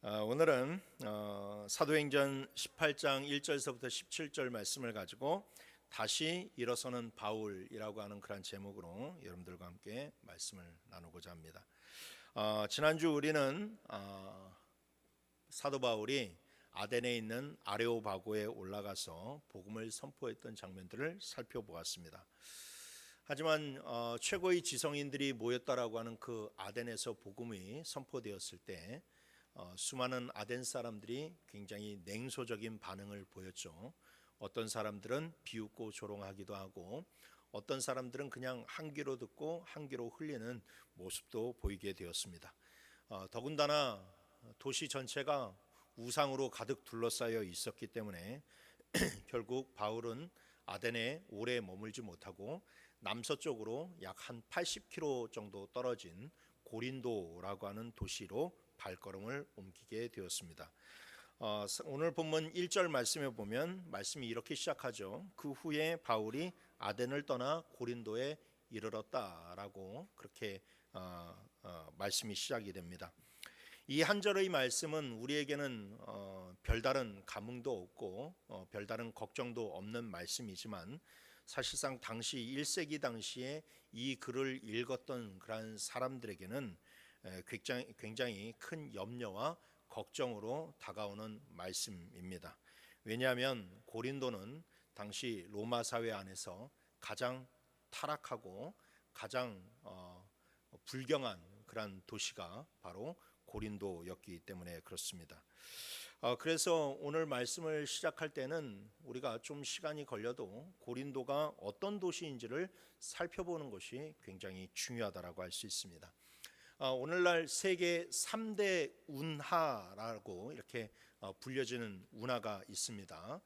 오늘은 사도행전 18장 1절서부터 17절 말씀을 가지고 다시 일어서는 바울이라고 하는 그런 제목으로 여러분들과 함께 말씀을 나누고자 합니다. 지난주 우리는 사도 바울이 아덴에 있는 아레오바고에 올라가서 복음을 선포했던 장면들을 살펴보았습니다. 하지만 최고의 지성인들이 모였다라고 하는 그 아덴에서 복음이 선포되었을 때 수많은 아덴 사람들이 굉장히 냉소적인 반응을 보였죠. 어떤 사람들은 비웃고 조롱하기도 하고 어떤 사람들은 그냥 한 귀로 듣고 한 귀로 흘리는 모습도 보이게 되었습니다. 더군다나 도시 전체가 우상으로 가득 둘러싸여 있었기 때문에 결국 바울은 아덴에 오래 머물지 못하고 남서쪽으로 약 한 80km 정도 떨어진 고린도라고 하는 도시로 발걸음을 옮기게 되었습니다. 오늘 본문 1절 말씀에 보면 말씀이 이렇게 시작하죠. 그 후에 바울이 아덴을 떠나 고린도에 이르렀다라고 그렇게 말씀이 시작이 됩니다. 이 한 절의 말씀은 우리에게는 별다른 감흥도 없고 별다른 걱정도 없는 말씀이지만 사실상 당시 1세기 당시에 이 글을 읽었던 그런 사람들에게는 굉장히 큰 염려와 걱정으로 다가오는 말씀입니다. 왜냐하면 고린도는 당시 로마 사회 안에서 가장 타락하고 가장 불경한 그런 도시가 바로 고린도였기 때문에 그렇습니다. 그래서 오늘 말씀을 시작할 때는 우리가 좀 시간이 걸려도 고린도가 어떤 도시인지를 살펴보는 것이 굉장히 중요하다고 할 수 있습니다. 오늘날 세계 3대 운하라고 이렇게 불려지는 운하가 있습니다.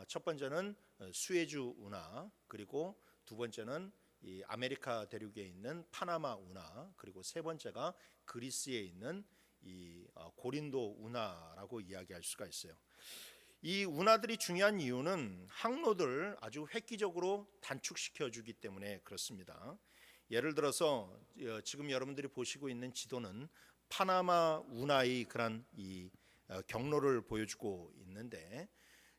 첫 번째는 수에즈 운하, 그리고 두 번째는 이 아메리카 대륙에 있는 파나마 운하, 그리고 세 번째가 그리스에 있는 이 고린도 운하라고 이야기할 수가 있어요. 이 운하들이 중요한 이유는 항로들을 아주 획기적으로 단축시켜 주기 때문에 그렇습니다. 예를 들어서 지금 여러분들이 보시고 있는 지도는 파나마 운하의 그런 이 경로를 보여주고 있는데,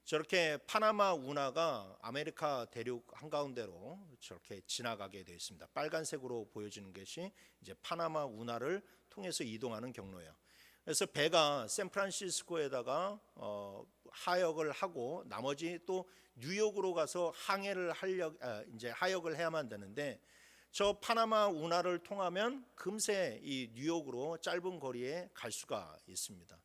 저렇게 파나마 운하가 아메리카 대륙 한가운데로 저렇게 지나가게 되어 있습니다. 빨간색으로 보여지는 것이 이제 파나마 운하를 통해서 이동하는 경로예요. 그래서 배가 샌프란시스코에다가 하역을 하고 나머지 또 뉴욕으로 가서 항해를 하역을 해야만 되는데, 저 파나마 운하를 통하면 금세 이 뉴욕으로 짧은 거리에 갈 수가 있습니다.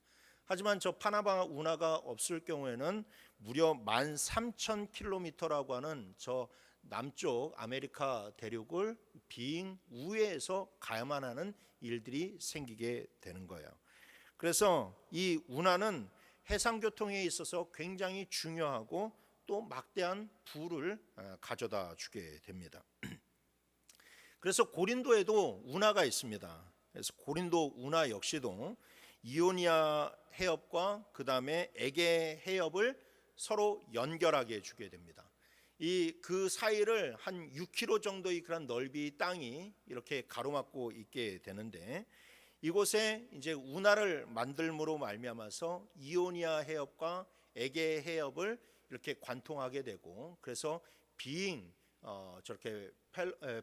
하지만 저 파나마 운하가 없을 경우에는 무려 13,000km라고 하는 저 남쪽 아메리카 대륙을 비행 우회해서 가야만 하는 일들이 생기게 되는 거예요. 그래서 이 운하는 해상교통에 있어서 굉장히 중요하고 또 막대한 부를 가져다 주게 됩니다. 그래서 고린도에도 운하가 있습니다. 그래서 고린도 운하 역시도 이오니아 해협과 그 다음에 에게 해협을 서로 연결하게 해주게 됩니다. 그 사이를 한 6km 정도의 그런 넓이 땅이 이렇게 가로막고 있게 되는데, 이곳에 이제 운하를 만들므로 말미암아서 이오니아 해협과 에게 해협을 이렇게 관통하게 되고, 그래서 저렇게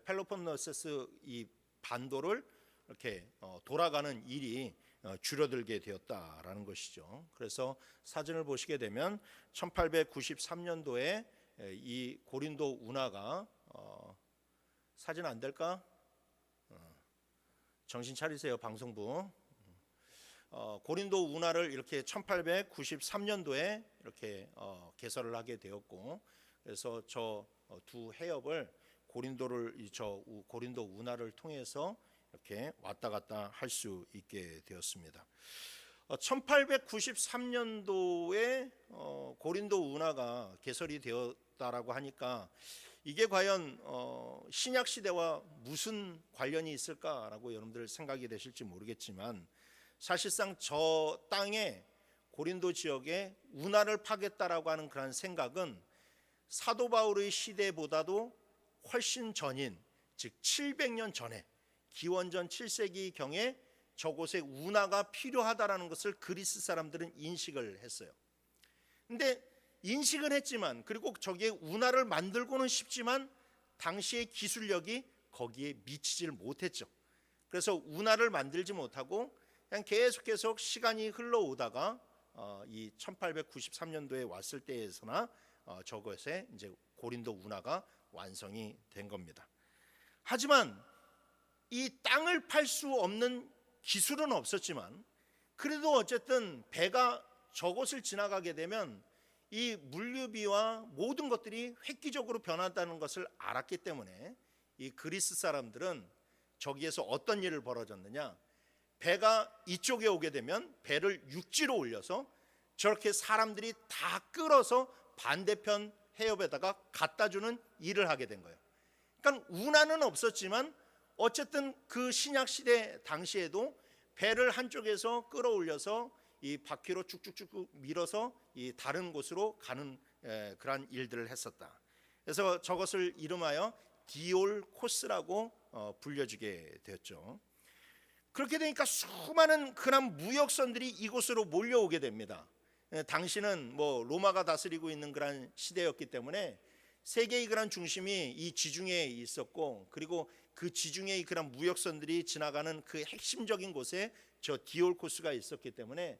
펠로폰네소스 이 반도를 이렇게 돌아가는 일이 줄어들게 되었다라는 것이죠. 그래서 사진을 보시게 되면 1893년도에 이 고린도 운하가 사진 안 될까? 정신 차리세요, 방송부. 고린도 운하를 이렇게 1893년도에 이렇게 개설을 하게 되었고, 그래서 저 두 해협을 고린도 운하를 통해서 이렇게 왔다 갔다 할 수 있게 되었습니다. 1893년도에 고린도 운하가 개설이 되었다라고 하니까 이게 과연 신약 시대와 무슨 관련이 있을까라고 여러분들 생각이 되실지 모르겠지만, 사실상 저 땅에 고린도 지역에 운하를 파겠다라고 하는 그런 생각은 사도 바울의 시대보다도 훨씬 전인, 즉 700년 전에 기원전 7세기 경에 저곳에 운하가 필요하다라는 것을 그리스 사람들은 인식을 했어요. 근데 인식은 했지만, 그리고 저기에 운하를 만들고는 싶지만 당시의 기술력이 거기에 미치질 못했죠. 그래서 운하를 만들지 못하고 그냥 계속 시간이 흘러오다가 이 1893년도에 왔을 때에서나 저것에 이제 고린도 운하가 완성이 된 겁니다. 하지만 이 땅을 팔 수 없는 기술은 없었지만, 그래도 어쨌든 배가 저곳을 지나가게 되면 이 물류비와 모든 것들이 획기적으로 변한다는 것을 알았기 때문에 이 그리스 사람들은 저기에서 어떤 일을 벌어졌느냐, 배가 이쪽에 오게 되면 배를 육지로 올려서 저렇게 사람들이 다 끌어서 반대편 해협에다가 갖다 주는 일을 하게 된 거예요. 그러니까 운하는 없었지만 어쨌든 그 신약 시대 당시에도 배를 한쪽에서 끌어올려서 이 바퀴로 쭉쭉쭉 밀어서 이 다른 곳으로 가는 그러한 일들을 했었다. 그래서 저것을 이름하여 디올코스라고 불려지게 되었죠. 그렇게 되니까 수많은 그런 무역선들이 이곳으로 몰려오게 됩니다. 당시는 뭐 로마가 다스리고 있는 그런 시대였기 때문에 세계의 그런 중심이 이 지중해에 있었고, 그리고 그 지중해의 그런 무역선들이 지나가는 그 핵심적인 곳에 저 디올코스가 있었기 때문에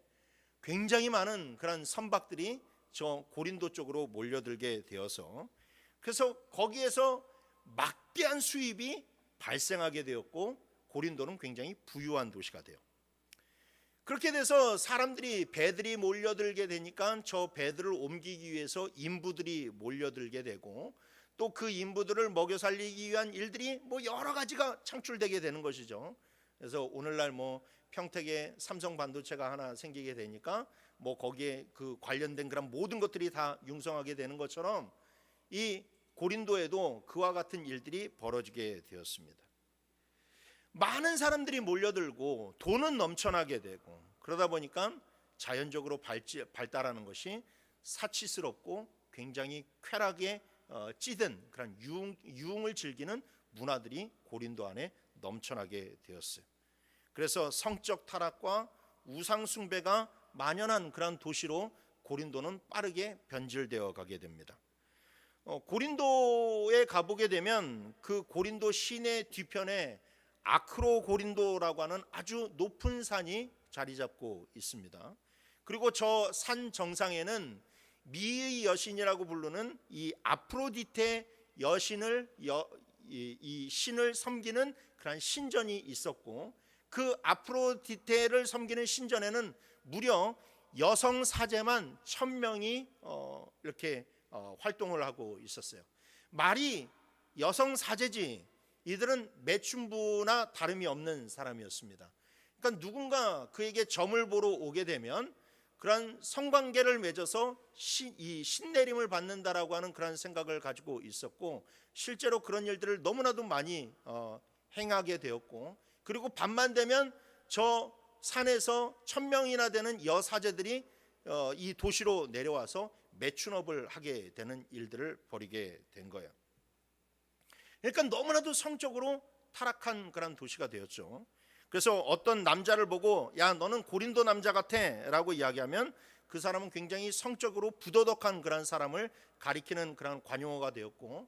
굉장히 많은 그런 선박들이 저 고린도 쪽으로 몰려들게 되어서, 그래서 거기에서 막대한 수입이 발생하게 되었고 고린도는 굉장히 부유한 도시가 돼요. 그렇게 돼서 사람들이, 배들이 몰려들게 되니까 저 배들을 옮기기 위해서 인부들이 몰려들게 되고, 또 그 인부들을 먹여 살리기 위한 일들이 뭐 여러 가지가 창출되게 되는 것이죠. 그래서 오늘날 뭐 평택에 삼성 반도체가 하나 생기게 되니까 뭐 거기에 그 관련된 그런 모든 것들이 다 융성하게 되는 것처럼 이 고린도에도 그와 같은 일들이 벌어지게 되었습니다. 많은 사람들이 몰려들고 돈은 넘쳐나게 되고, 그러다 보니까 자연적으로 발달하는 것이 사치스럽고 굉장히 쾌락에 찌든 그런 유흥을 즐기는 문화들이 고린도 안에 넘쳐나게 되었어요. 그래서 성적 타락과 우상 숭배가 만연한 그런 도시로 고린도는 빠르게 변질되어 가게 됩니다. 고린도에 가보게 되면 그 고린도 시내 뒤편에 아크로 고린도라고 하는 아주 높은 산이 자리 잡고 있습니다. 그리고 저 산 정상에는 미의 여신이라고 부르는 이 아프로디테 여신을 이 신을 섬기는 그런 신전이 있었고, 그 아프로디테를 섬기는 신전에는 무려 여성 사제만 1000명이 이렇게 활동을 하고 있었어요. 말이 여성 사제지 이들은 매춘부나 다름이 없는 사람이었습니다. 그러니까 누군가 그에게 점을 보러 오게 되면 그런 성관계를 맺어서 이 신내림을 받는다라고 하는 그런 생각을 가지고 있었고, 실제로 그런 일들을 너무나도 많이 행하게 되었고, 그리고 밤만 되면 저 산에서 1000명이나 되는 여사제들이 이 도시로 내려와서 매춘업을 하게 되는 일들을 벌이게 된 거예요. 그러니까 너무나도 성적으로 타락한 그런 도시가 되었죠. 그래서 어떤 남자를 보고 야 너는 고린도 남자 같아 라고 이야기하면 그 사람은 굉장히 성적으로 부도덕한 그런 사람을 가리키는 그런 관용어가 되었고,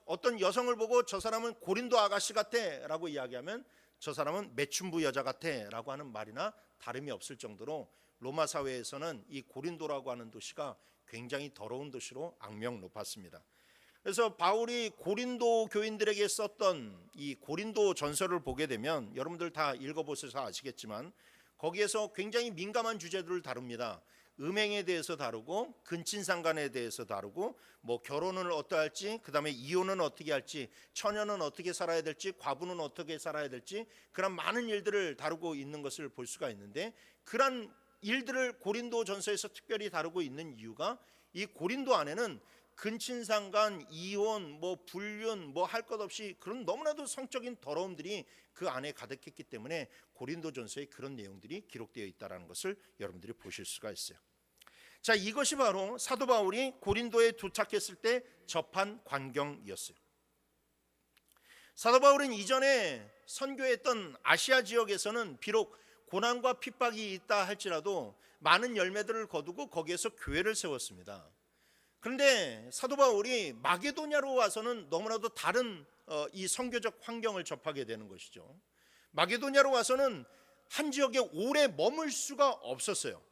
어떤 여성을 보고 저 사람은 고린도 아가씨 같아 라고 이야기하면 저 사람은 매춘부 여자 같아 라고 하는 말이나 다름이 없을 정도로 로마 사회에서는 이 고린도라고 하는 도시가 굉장히 더러운 도시로 악명 높았습니다. 그래서 바울이 고린도 교인들에게 썼던 이 고린도 전서를 보게 되면 여러분들 다 읽어보셔서 아시겠지만 거기에서 굉장히 민감한 주제들을 다룹니다. 음행에 대해서 다루고 근친상간에 대해서 다루고 뭐 결혼을 어떠할지, 그다음에 이혼은 어떻게 할지, 처녀는 어떻게 살아야 될지, 과부는 어떻게 살아야 될지, 그런 많은 일들을 다루고 있는 것을 볼 수가 있는데, 그런 일들을 고린도 전서에서 특별히 다루고 있는 이유가 이 고린도 안에는 근친상간, 이혼, 뭐 불륜, 뭐 할 것 없이 그런 너무나도 성적인 더러움들이 그 안에 가득했기 때문에 고린도전서에 그런 내용들이 기록되어 있다는 것을 여러분들이 보실 수가 있어요. 자, 이것이 바로 사도 바울이 고린도에 도착했을 때 접한 광경이었어요. 사도 바울은 이전에 선교했던 아시아 지역에서는 비록 고난과 핍박이 있다 할지라도 많은 열매들을 거두고 거기에서 교회를 세웠습니다. 그런데 사도 바울이 마게도냐로 와서는 너무나도 다른 이 선교적 환경을 접하게 되는 것이죠. 마게도냐로 와서는 한 지역에 오래 머물 수가 없었어요.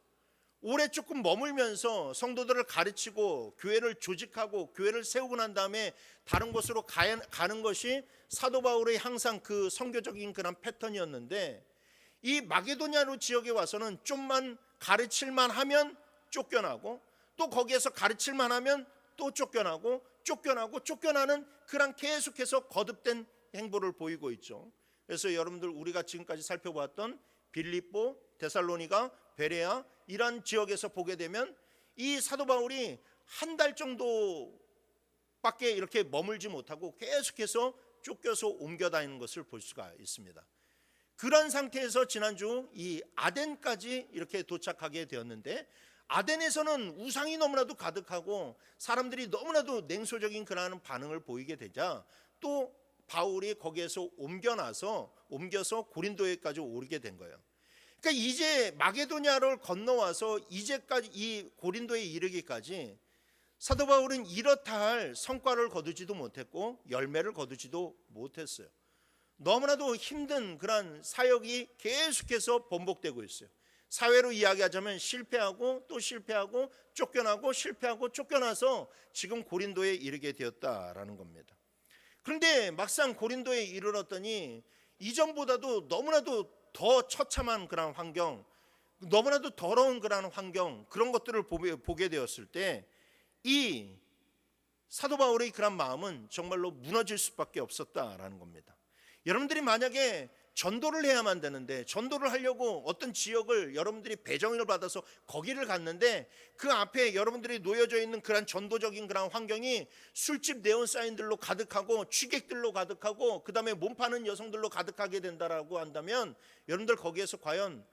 오래 조금 머물면서 성도들을 가르치고 교회를 조직하고 교회를 세우고 난 다음에 다른 곳으로 가는 것이 사도 바울의 항상 그 선교적인 그런 패턴이었는데, 이 마게도냐로 지역에 와서는 좀만 가르칠만 하면 쫓겨나고, 또 거기에서 가르칠만 하면 또 쫓겨나고 쫓겨나는 그런 계속해서 거듭된 행보를 보이고 있죠. 그래서 여러분들, 우리가 지금까지 살펴보았던 빌립보, 데살로니가, 베레아 이런 지역에서 보게 되면 이 사도 바울이 한 달 정도밖에 이렇게 머물지 못하고 계속해서 쫓겨서 옮겨 다니는 것을 볼 수가 있습니다. 그런 상태에서 지난주 이 아덴까지 이렇게 도착하게 되었는데, 아덴에서는 우상이 너무나도 가득하고 사람들이 너무나도 냉소적인 그러한 반응을 보이게 되자 또 바울이 거기에서 옮겨서 고린도에까지 오르게 된 거예요. 그러니까 이제 마게도냐를 건너와서 이제까지 이 고린도에 이르기까지 사도 바울은 이렇다 할 성과를 거두지도 못했고 열매를 거두지도 못했어요. 너무나도 힘든 그런 사역이 계속해서 번복되고 있어요. 사회로 이야기하자면 실패하고 또 실패하고 쫓겨나고 실패하고 쫓겨나서 지금 고린도에 이르게 되었다라는 겁니다. 그런데 막상 고린도에 이르렀더니 이전보다도 너무나도 더 처참한 그런 환경, 너무나도 더러운 그런 환경, 그런 것들을 보게 되었을 때 이 사도 바울의 그런 마음은 정말로 무너질 수밖에 없었다라는 겁니다. 여러분들이 만약에 전도를 해야만 되는데, 전도를 하려고 어떤 지역을 여러분들이 배정을 받아서 거기를 갔는데 그 앞에 여러분들이 놓여져 있는 그런 전도적인 그런 환경이 술집 네온 사인들로 가득하고 취객들로 가득하고 그 다음에 몸 파는 여성들로 가득하게 된다라고 한다면 여러분들 거기에서 과연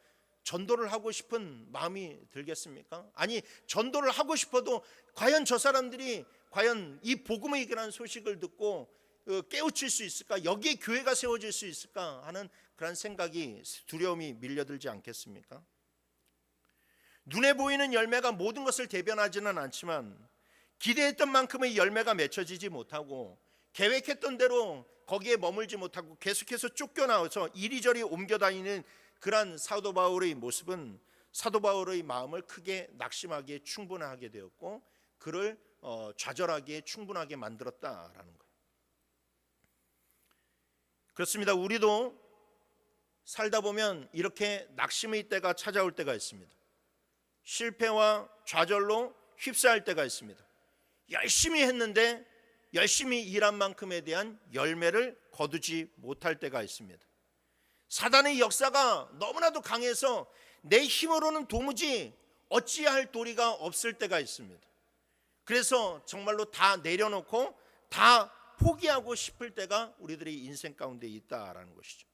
전도를 하고 싶은 마음이 들겠습니까? 아니, 전도를 하고 싶어도 과연 저 사람들이 과연 이 복음의 그런 소식을 듣고 깨우칠 수 있을까? 여기에 교회가 세워질 수 있을까? 하는 그런 생각이, 두려움이 밀려들지 않겠습니까? 눈에 보이는 열매가 모든 것을 대변하지는 않지만 기대했던 만큼의 열매가 맺혀지지 못하고 계획했던 대로 거기에 머물지 못하고 계속해서 쫓겨나와서 이리저리 옮겨다니는 그런 사도 바울의 모습은 사도 바울의 마음을 크게 낙심하기에 충분하게 되었고 그를 좌절하기에 충분하게 만들었다라는 거예요. 그렇습니다. 우리도 살다 보면 이렇게 낙심의 때가 찾아올 때가 있습니다. 실패와 좌절로 휩싸일 때가 있습니다. 열심히 했는데 열심히 일한 만큼에 대한 열매를 거두지 못할 때가 있습니다. 사단의 역사가 너무나도 강해서 내 힘으로는 도무지 어찌할 도리가 없을 때가 있습니다. 그래서 정말로 다 내려놓고 다 포기하고 싶을 때가 우리들의 인생 가운데 있다라는 것이죠.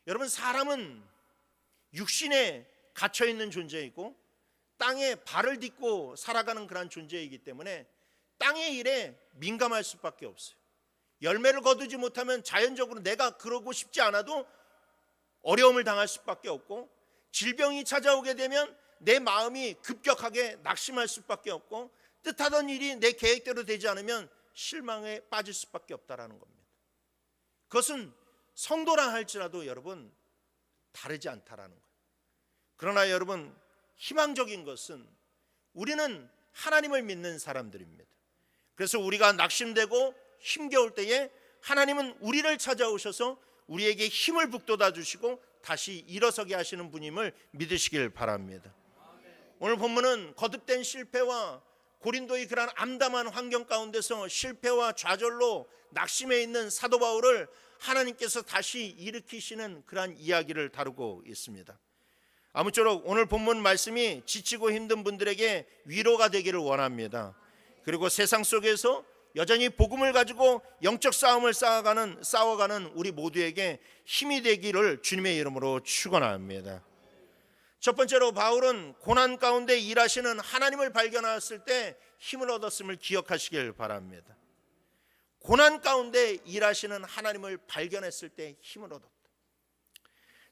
여러분, 사람은 육신에 갇혀있는 존재이고 땅에 발을 딛고 살아가는 그런 존재이기 때문에 땅의 일에 민감할 수밖에 없어요. 열매를 거두지 못하면 자연적으로 내가 그러고 싶지 않아도 어려움을 당할 수밖에 없고, 질병이 찾아오게 되면 내 마음이 급격하게 낙심할 수밖에 없고, 뜻하던 일이 내 계획대로 되지 않으면 실망에 빠질 수밖에 없다라는 겁니다. 그것은 성도라 할지라도 여러분 다르지 않다라는 거예요. 그러나 여러분, 희망적인 것은 우리는 하나님을 믿는 사람들입니다. 그래서 우리가 낙심되고 힘겨울 때에 하나님은 우리를 찾아오셔서 우리에게 힘을 북돋아 주시고 다시 일어서게 하시는 분임을 믿으시길 바랍니다. 오늘 본문은 거듭된 실패와 고린도의 그런 암담한 환경 가운데서 실패와 좌절로 낙심해 있는 사도 바울을 하나님께서 다시 일으키시는 그런 이야기를 다루고 있습니다. 아무쪼록 오늘 본문 말씀이 지치고 힘든 분들에게 위로가 되기를 원합니다. 그리고 세상 속에서 여전히 복음을 가지고 영적 싸움을 싸워가는 우리 모두에게 힘이 되기를 주님의 이름으로 축원합니다. 첫 번째로 바울은 고난 가운데 일하시는 하나님을 발견했을 때 힘을 얻었음을 기억하시길 바랍니다. 고난 가운데 일하시는 하나님을 발견했을 때 힘을 얻었다.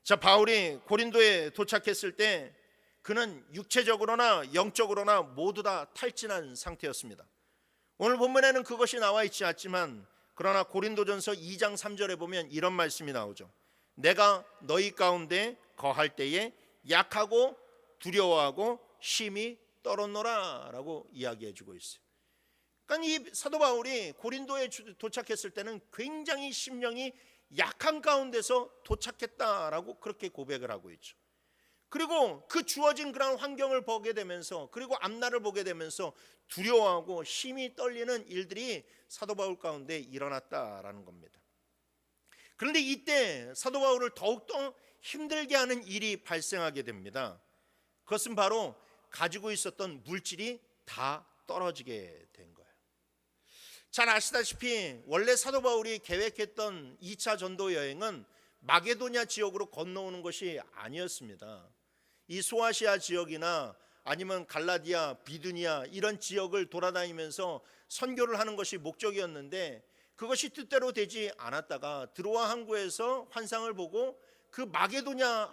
자, 바울이 고린도에 도착했을 때 그는 육체적으로나 영적으로나 모두 다 탈진한 상태였습니다. 오늘 본문에는 그것이 나와 있지 않지만 그러나 고린도전서 2장 3절에 보면 이런 말씀이 나오죠. 내가 너희 가운데 거할 때에 약하고 두려워하고 심히 떨었노라 라고 이야기해 주고 있어요. 그러니까 이 사도 바울이 고린도에 도착했을 때는 굉장히 심령이 약한 가운데서 도착했다라고 그렇게 고백을 하고 있죠. 그리고 그 주어진 그런 환경을 보게 되면서 그리고 앞날을 보게 되면서 두려워하고 심히 떨리는 일들이 사도 바울 가운데 일어났다라는 겁니다. 그런데 이때 사도 바울을 더욱더 힘들게 하는 일이 발생하게 됩니다. 그것은 바로 가지고 있었던 물질이 다 떨어지게 된 거예요. 잘 아시다시피 원래 사도 바울이 계획했던 2차 전도 여행은 마게도냐 지역으로 건너오는 것이 아니었습니다. 이 소아시아 지역이나 아니면 갈라디아, 비두니아 이런 지역을 돌아다니면서 선교를 하는 것이 목적이었는데 그것이 뜻대로 되지 않았다가 드로아 항구에서 환상을 보고 그 마게도냐로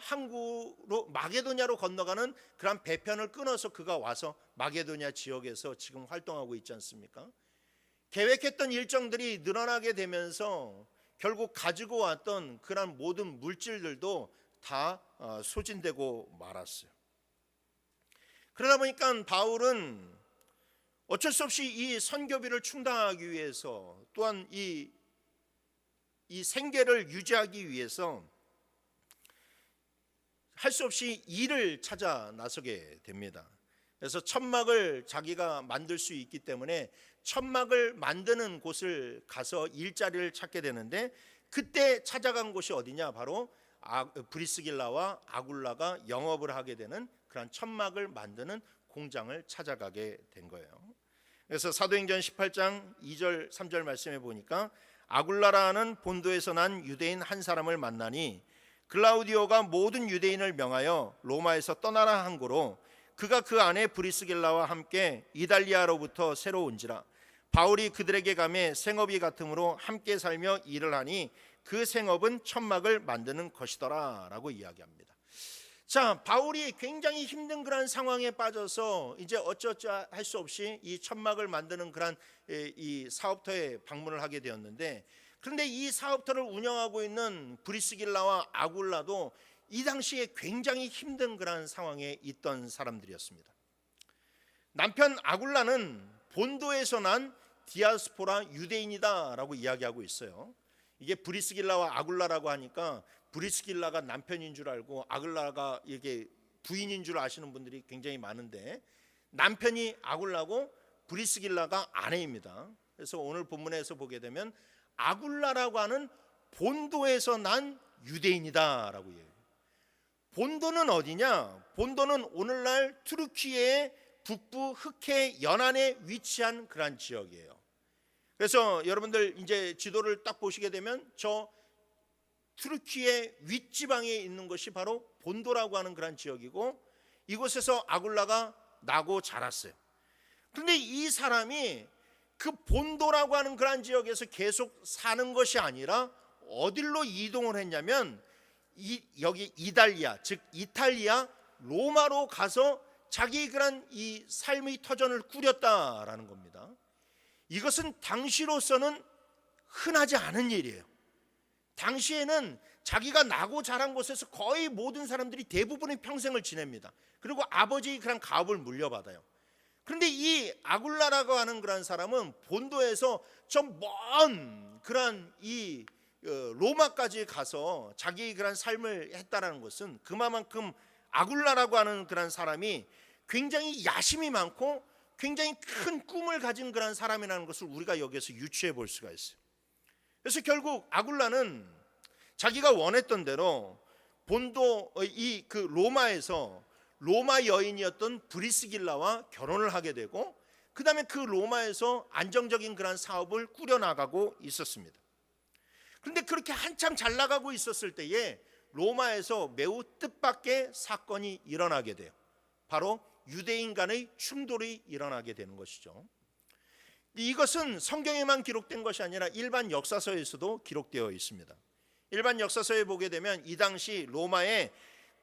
건너가는 그런 배편을 끊어서 그가 와서 마게도냐 지역에서 지금 활동하고 있지 않습니까? 계획했던 일정들이 늘어나게 되면서 결국 가지고 왔던 그런 모든 물질들도 다 소진되고 말았어요. 그러다 보니까 바울은 어쩔 수 없이 이 선교비를 충당하기 위해서 또한 이 생계를 유지하기 위해서 할 수 없이 일을 찾아 나서게 됩니다. 그래서 천막을 자기가 만들 수 있기 때문에 천막을 만드는 곳을 가서 일자리를 찾게 되는데 그때 찾아간 곳이 어디냐? 바로 브리스길라와 아굴라가 영업을 하게 되는 그런 천막을 만드는 공장을 찾아가게 된 거예요. 그래서 사도행전 18장 2절 3절 말씀해 보니까 아굴라라는 본도에서 난 유대인 한 사람을 만나니 글라우디오가 모든 유대인을 명하여 로마에서 떠나라 한 고로 그가 그 안에 브리스길라와 함께 이달리아로부터 새로 온지라 바울이 그들에게 가매 생업이 같으므로 함께 살며 일을 하니 그 생업은 천막을 만드는 것이더라 라고 이야기합니다. 자, 바울이 굉장히 힘든 그런 상황에 빠져서 이제 어쩌자 할 수 없이 이 천막을 만드는 그런 이 사업터에 방문을 하게 되었는데 그런데 이 사업터를 운영하고 있는 브리스길라와 아굴라도 이 당시에 굉장히 힘든 그런 상황에 있던 사람들이었습니다. 남편 아굴라는 본도에서 난 디아스포라 유대인이다라고 이야기하고 있어요. 이게 브리스길라와 아굴라라고 하니까 브리스길라가 남편인 줄 알고 아굴라가 이게 부인인 줄 아시는 분들이 굉장히 많은데 남편이 아굴라고 브리스길라가 아내입니다. 그래서 오늘 본문에서 보게 되면 아굴라라고 하는 본도에서 난 유대인이다라고 얘기해요. 본도는 어디냐? 본도는 오늘날 투르키의 북부 흑해 연안에 위치한 그런 지역이에요. 그래서 여러분들 이제 지도를 딱 보시게 되면 저 투르키의 윗지방에 있는 것이 바로 본도라고 하는 그런 지역이고 이곳에서 아굴라가 나고 자랐어요. 그런데 이 사람이 그 본도라고 하는 그런 지역에서 계속 사는 것이 아니라 어디로 이동을 했냐면 여기 이달리아, 즉 이탈리아 로마로 가서 자기 그런 이 삶의 터전을 꾸렸다라는 겁니다. 이것은 당시로서는 흔하지 않은 일이에요. 당시에는 자기가 나고 자란 곳에서 거의 모든 사람들이 대부분의 평생을 지냅니다. 그리고 아버지의 그런 가업을 물려받아요. 그런데 이 아굴라라고 하는 그런 사람은 본도에서 좀 먼 그런 이 로마까지 가서 자기의 그런 삶을 했다라는 것은 그만큼 아굴라라고 하는 그런 사람이 굉장히 야심이 많고 굉장히 큰 꿈을 가진 그런 사람이라는 것을 우리가 여기에서 유추해 볼 수가 있어요. 그래서 결국 아굴라는 자기가 원했던 대로 본도 이 그 로마에서 로마 여인이었던 브리스길라와 결혼을 하게 되고 그 다음에 그 로마에서 안정적인 그런 사업을 꾸려나가고 있었습니다. 그런데 그렇게 한참 잘 나가고 있었을 때에 로마에서 매우 뜻밖의 사건이 일어나게 돼요. 바로 유대인 간의 충돌이 일어나게 되는 것이죠. 이것은 성경에만 기록된 것이 아니라 일반 역사서에서도 기록되어 있습니다. 일반 역사서에 보게 되면 이 당시 로마에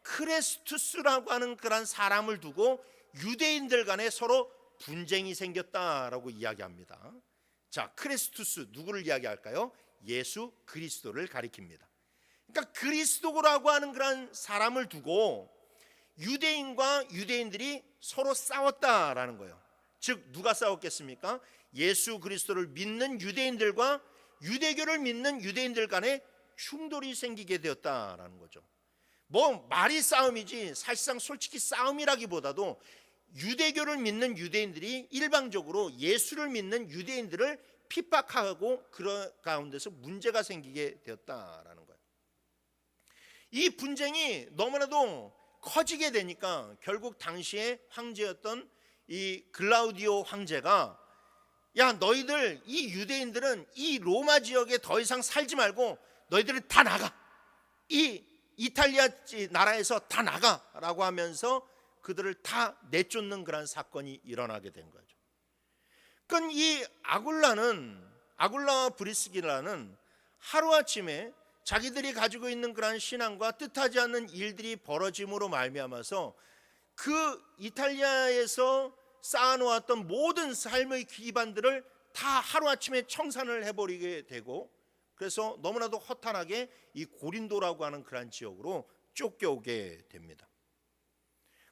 크레스투스라고 하는 그런 사람을 두고 유대인들 간에 서로 분쟁이 생겼다라고 이야기합니다. 자, 크레스투스 누구를 이야기할까요? 예수 그리스도를 가리킵니다. 그러니까 그리스도라고 하는 그런 사람을 두고 유대인과 유대인들이 서로 싸웠다라는 거예요. 즉 누가 싸웠겠습니까? 예수 그리스도를 믿는 유대인들과 유대교를 믿는 유대인들 간에 충돌이 생기게 되었다라는 거죠. 뭐 말이 싸움이지 사실상 솔직히 싸움이라기보다도 유대교를 믿는 유대인들이 일방적으로 예수를 믿는 유대인들을 핍박하고 그런 가운데서 문제가 생기게 되었다라는 거예요. 이 분쟁이 너무나도 커지게 되니까 결국 당시의 황제였던 이 글라우디오 황제가 야, 너희들 이 유대인들은 이 로마 지역에 더 이상 살지 말고 너희들은 다 나가, 이 이탈리아 나라에서 다 나가라고 하면서 그들을 다 내쫓는 그런 사건이 일어나게 된 거죠. 그러니까 이 아굴라와 브리스길라는 하루아침에 자기들이 가지고 있는 그런 신앙과 뜻하지 않는 일들이 벌어짐으로 말미암아서 그 이탈리아에서 쌓아놓았던 모든 삶의 기반들을 다 하루아침에 청산을 해버리게 되고, 그래서 너무나도 허탄하게 이 고린도라고 하는 그런 지역으로 쫓겨오게 됩니다.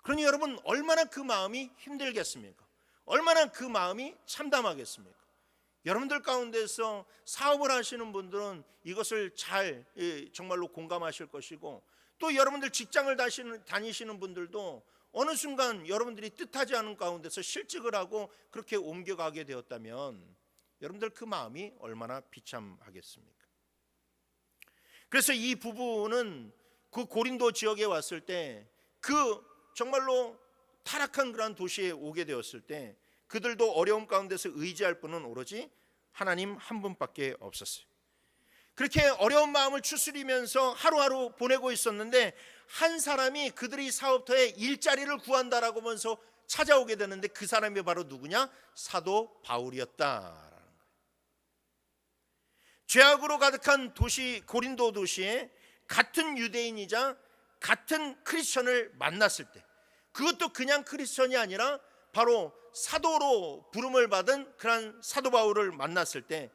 그러니 여러분, 얼마나 그 마음이 힘들겠습니까? 얼마나 그 마음이 참담하겠습니까? 여러분들 가운데서 사업을 하시는 분들은 이것을 잘 정말로 공감하실 것이고, 또 여러분들 직장을 다니시는 분들도 어느 순간 여러분들이 뜻하지 않은 가운데서 실직을 하고 그렇게 옮겨가게 되었다면 여러분들 그 마음이 얼마나 비참하겠습니까? 그래서 이 부부는 그 고린도 지역에 왔을 때, 그 정말로 타락한 그런 도시에 오게 되었을 때 그들도 어려움 가운데서 의지할 분은 오로지 하나님 한 분밖에 없었어요. 그렇게 어려운 마음을 추스리면서 하루하루 보내고 있었는데 한 사람이 그들의 사업터에 일자리를 구한다라고 하면서 찾아오게 되는데 그 사람이 바로 누구냐? 사도 바울이었다라는 거예요. 죄악으로 가득한 도시 고린도 도시에 같은 유대인이자 같은 크리스천을 만났을 때, 그것도 그냥 크리스천이 아니라 바로 사도로 부름을 받은 그런 사도 바울을 만났을 때,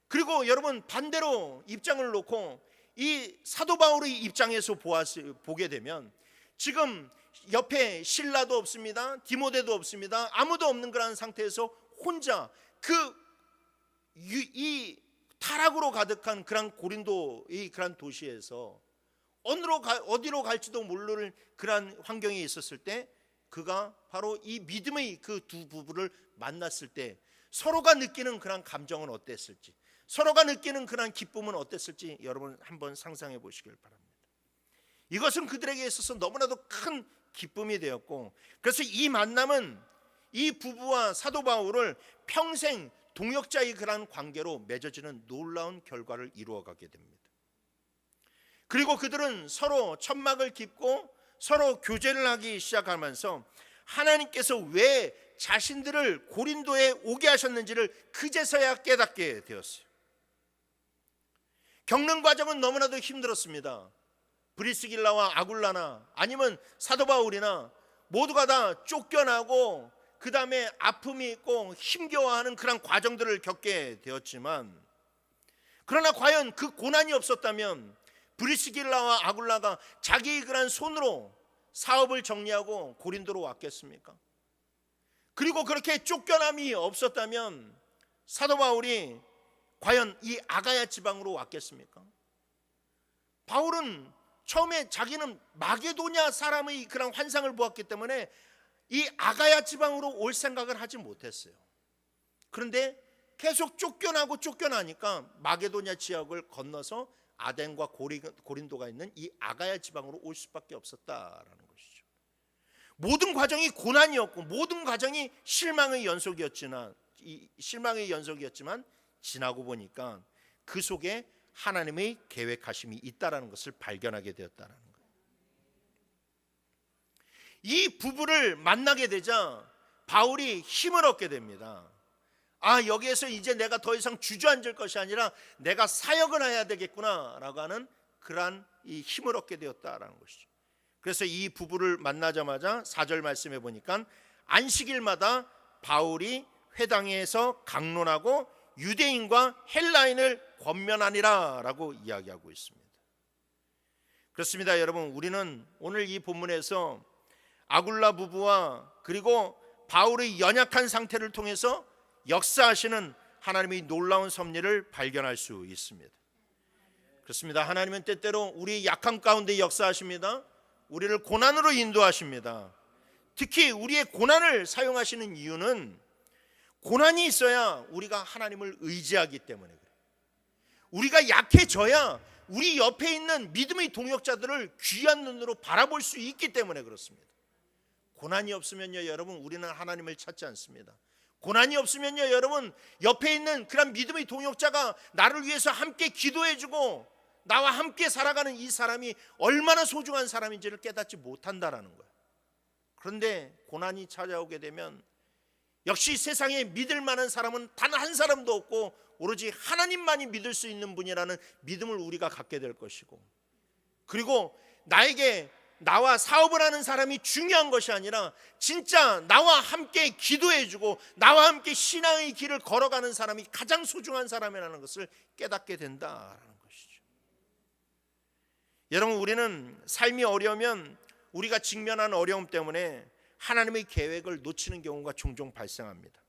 그리고 여러분 반대로 입장을 놓고 이 사도 바울의 입장에서 보게 되면 지금 옆에 실라도 없습니다, 디모데도 없습니다, 아무도 없는 그런 상태에서 혼자 이 타락으로 가득한 그런 고린도의 그런 도시에서 어디로 갈지도 모르는 그런 환경에 있었을 때, 그가 바로 이 믿음의 그 두 부부를 만났을 때 서로가 느끼는 그런 감정은 어땠을지, 서로가 느끼는 그런 기쁨은 어땠을지 여러분 한번 상상해 보시길 바랍니다. 이것은 그들에게 있어서 너무나도 큰 기쁨이 되었고, 그래서 이 만남은 이 부부와 사도 바울을 평생 동역자의 그런 관계로 맺어지는 놀라운 결과를 이루어가게 됩니다. 그리고 그들은 서로 천막을 깁고 서로 교제를 하기 시작하면서 하나님께서 왜 자신들을 고린도에 오게 하셨는지를 그제서야 깨닫게 되었어요. 겪는 과정은 너무나도 힘들었습니다. 브리스길라와 아굴라나 아니면 사도 바울이나 모두가 다 쫓겨나고 그 다음에 아픔이 있고 힘겨워하는 그런 과정들을 겪게 되었지만, 그러나 과연 그 고난이 없었다면 브리스길라와 아굴라가 자기의 그런 손으로 사업을 정리하고 고린도로 왔겠습니까? 그리고 그렇게 쫓겨남이 없었다면 사도 바울이 과연 이 아가야 지방으로 왔겠습니까? 바울은 처음에 자기는 마게도냐 사람의 그런 환상을 보았기 때문에 이 아가야 지방으로 올 생각을 하지 못했어요. 그런데 계속 쫓겨나니까 마게도냐 지역을 건너서 아덴과 고린도가 있는 이 아가야 지방으로 올 수밖에 없었다라는 것이죠. 모든 과정이 고난이었고 모든 과정이 실망의 연속이었지만 지나고 보니까 그 속에 하나님의 계획하심이 있다라는 것을 발견하게 되었다는 거예요. 이 부부를 만나게 되자 바울이 힘을 얻게 됩니다. 여기에서 이제 내가 더 이상 주저앉을 것이 아니라 내가 사역을 해야 되겠구나라고 하는 그러한 이 힘을 얻게 되었다라는 것이죠. 그래서 이 부부를 만나자마자 4절 말씀해 보니까 안식일마다 바울이 회당에서 강론하고 유대인과 헬라인을 권면하니라 라고 이야기하고 있습니다. 그렇습니다. 여러분, 우리는 오늘 이 본문에서 아굴라 부부와 그리고 바울의 연약한 상태를 통해서 역사하시는 하나님의 놀라운 섭리를 발견할 수 있습니다. 그렇습니다. 하나님은 때때로 우리의 약함 가운데 역사하십니다. 우리를 고난으로 인도하십니다. 특히 우리의 고난을 사용하시는 이유는 고난이 있어야 우리가 하나님을 의지하기 때문에 그래요. 우리가 약해져야 우리 옆에 있는 믿음의 동역자들을 귀한 눈으로 바라볼 수 있기 때문에 그렇습니다. 고난이 없으면요, 여러분, 우리는 하나님을 찾지 않습니다. 고난이 없으면요, 여러분, 옆에 있는 그런 믿음의 동역자가 나를 위해서 함께 기도해주고 나와 함께 살아가는 이 사람이 얼마나 소중한 사람인지를 깨닫지 못한다라는 거예요. 그런데 고난이 찾아오게 되면 역시 세상에 믿을 만한 사람은 단 한 사람도 없고 오로지 하나님만이 믿을 수 있는 분이라는 믿음을 우리가 갖게 될 것이고, 그리고 나와 사업을 하는 사람이 중요한 것이 아니라 진짜 나와 함께 기도해주고 나와 함께 신앙의 길을 걸어가는 사람이 가장 소중한 사람이라는 것을 깨닫게 된다라는 것이죠. 여러분, 우리는 삶이 어려우면 우리가 직면하는 어려움 때문에 하나님의 계획을 놓치는 경우가 종종 발생합니다.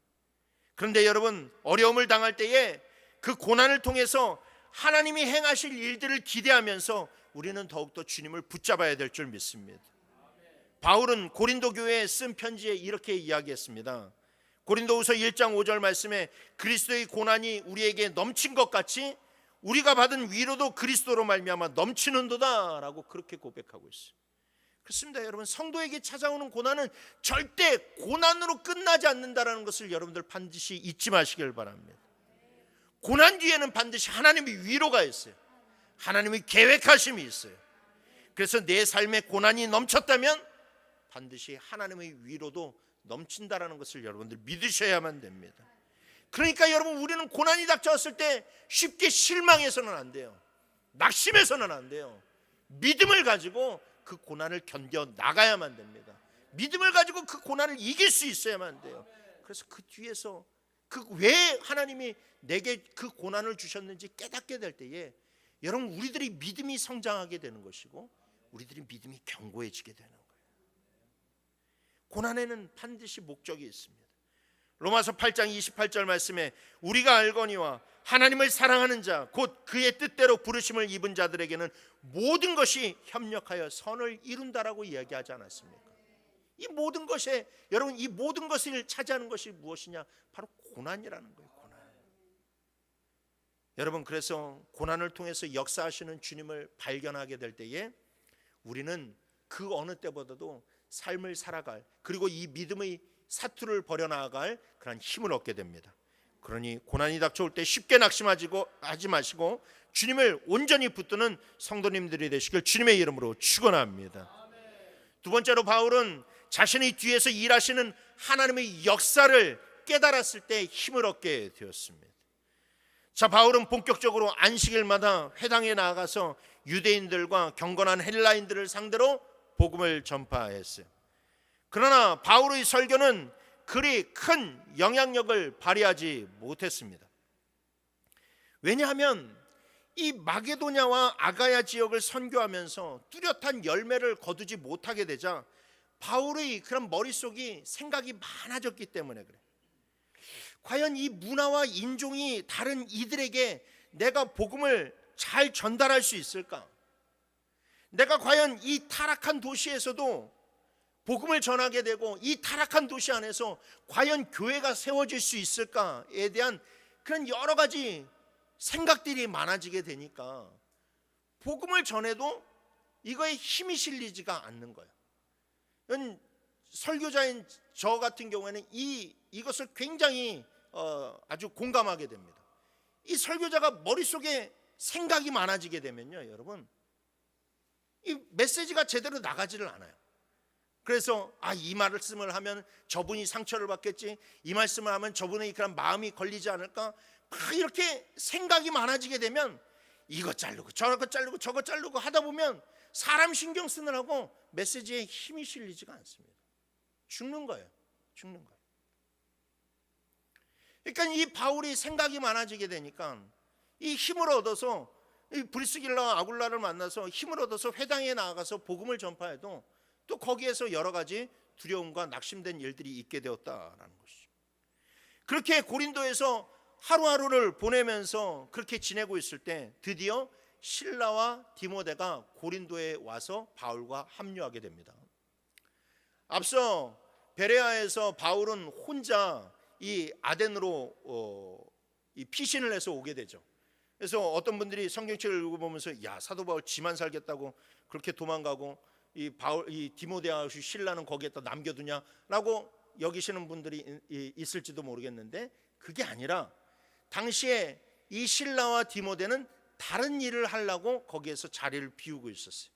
그런데 여러분, 어려움을 당할 때에 그 고난을 통해서 하나님이 행하실 일들을 기대하면서 우리는 더욱더 주님을 붙잡아야 될 줄 믿습니다. 바울은 고린도 교회에 쓴 편지에 이렇게 이야기했습니다. 고린도후서 1장 5절 말씀에 그리스도의 고난이 우리에게 넘친 것 같이 우리가 받은 위로도 그리스도로 말미암아 넘치는도다 라고 그렇게 고백하고 있어요. 그렇습니다. 여러분, 성도에게 찾아오는 고난은 절대 고난으로 끝나지 않는다는 것을 여러분들 반드시 잊지 마시길 바랍니다. 고난 뒤에는 반드시 하나님의 위로가 있어요. 하나님의 계획하심이 있어요. 그래서 내 삶에 고난이 넘쳤다면 반드시 하나님의 위로도 넘친다라는 것을 여러분들 믿으셔야만 됩니다. 그러니까 여러분, 우리는 고난이 닥쳐왔을 때 쉽게 실망해서는 안 돼요. 낙심해서는 안 돼요. 믿음을 가지고 그 고난을 견뎌 나가야만 됩니다. 믿음을 가지고 그 고난을 이길 수 있어야만 돼요. 그래서 그 뒤에서 왜 하나님이 내게 그 고난을 주셨는지 깨닫게 될 때에 여러분, 우리들이 믿음이 성장하게 되는 것이고 우리들이 믿음이 견고해지게 되는 거예요. 고난에는 반드시 목적이 있습니다. 로마서 8장 28절 말씀에 우리가 알거니와 하나님을 사랑하는 자 곧 그의 뜻대로 부르심을 입은 자들에게는 모든 것이 협력하여 선을 이룬다라고 이야기하지 않았습니까? 이 모든 것에 여러분, 이 모든 것을 차지하는 것이 무엇이냐? 바로 고난이라는 거예요. 고난. 여러분, 그래서 고난을 통해서 역사하시는 주님을 발견하게 될 때에 우리는 그 어느 때보다도 삶을 살아갈, 그리고 이 믿음의 사투를 벌여나갈 그런 힘을 얻게 됩니다. 그러니 고난이 닥쳐올 때 쉽게 낙심하지 마시고 주님을 온전히 붙드는 성도님들이 되시길 주님의 이름으로 축원합니다. 두 번째로 바울은 자신의 뒤에서 일하시는 하나님의 역사를 깨달았을 때 힘을 얻게 되었습니다. 자, 바울은 본격적으로 안식일마다 회당에 나아가서 유대인들과 경건한 헬라인들을 상대로 복음을 전파했어요. 그러나 바울의 설교는 그리 큰 영향력을 발휘하지 못했습니다. 왜냐하면 이 마게도냐와 아가야 지역을 선교하면서 뚜렷한 열매를 거두지 못하게 되자 바울의 그런 머릿속이 생각이 많아졌기 때문에 그래요. 과연 이 문화와 인종이 다른 이들에게 내가 복음을 잘 전달할 수 있을까? 내가 과연 이 타락한 도시에서도 복음을 전하게 되고 이 타락한 도시 안에서 과연 교회가 세워질 수 있을까에 대한 그런 여러 가지 생각들이 많아지게 되니까 복음을 전해도 이거에 힘이 실리지가 않는 거예요. 설교자인 저 같은 경우에는 이것을 굉장히 아주 공감하게 됩니다. 이 설교자가 머릿속에 생각이 많아지게 되면요, 여러분, 이 메시지가 제대로 나가지를 않아요. 그래서 이 말씀을 하면 저분이 상처를 받겠지, 이 말씀을 하면 저분의 그런 마음이 걸리지 않을까, 막 이렇게 생각이 많아지게 되면 이거 자르고 저거 자르고 저거 자르고 하다 보면 사람 신경 쓰느라고 메시지에 힘이 실리지가 않습니다. 죽는 거예요. 죽는 거예요. 그러니까 이 바울이 생각이 많아지게 되니까 이 힘을 얻어서 이 브리스길라와 아굴라를 만나서 힘을 얻어서 회당에 나아가서 복음을 전파해도 또 거기에서 여러 가지 두려움과 낙심된 일들이 있게 되었다라는 것이죠. 그렇게 고린도에서 하루하루를 보내면서 그렇게 지내고 있을 때 드디어 실라와 디모데가 고린도에 와서 바울과 합류하게 됩니다. 앞서 베레아에서 바울은 혼자 이 아덴으로 이 피신을 해서 오게 되죠. 그래서 어떤 분들이 성경책을 읽어보면서 야, 사도 바울 지만 살겠다고 그렇게 도망가고 이 디모데와 실라는 거기에다 남겨두냐라고 여기시는 분들이 있을지도 모르겠는데, 그게 아니라 당시에 이 실라와 디모데는 다른 일을 하려고 거기에서 자리를 비우고 있었어요.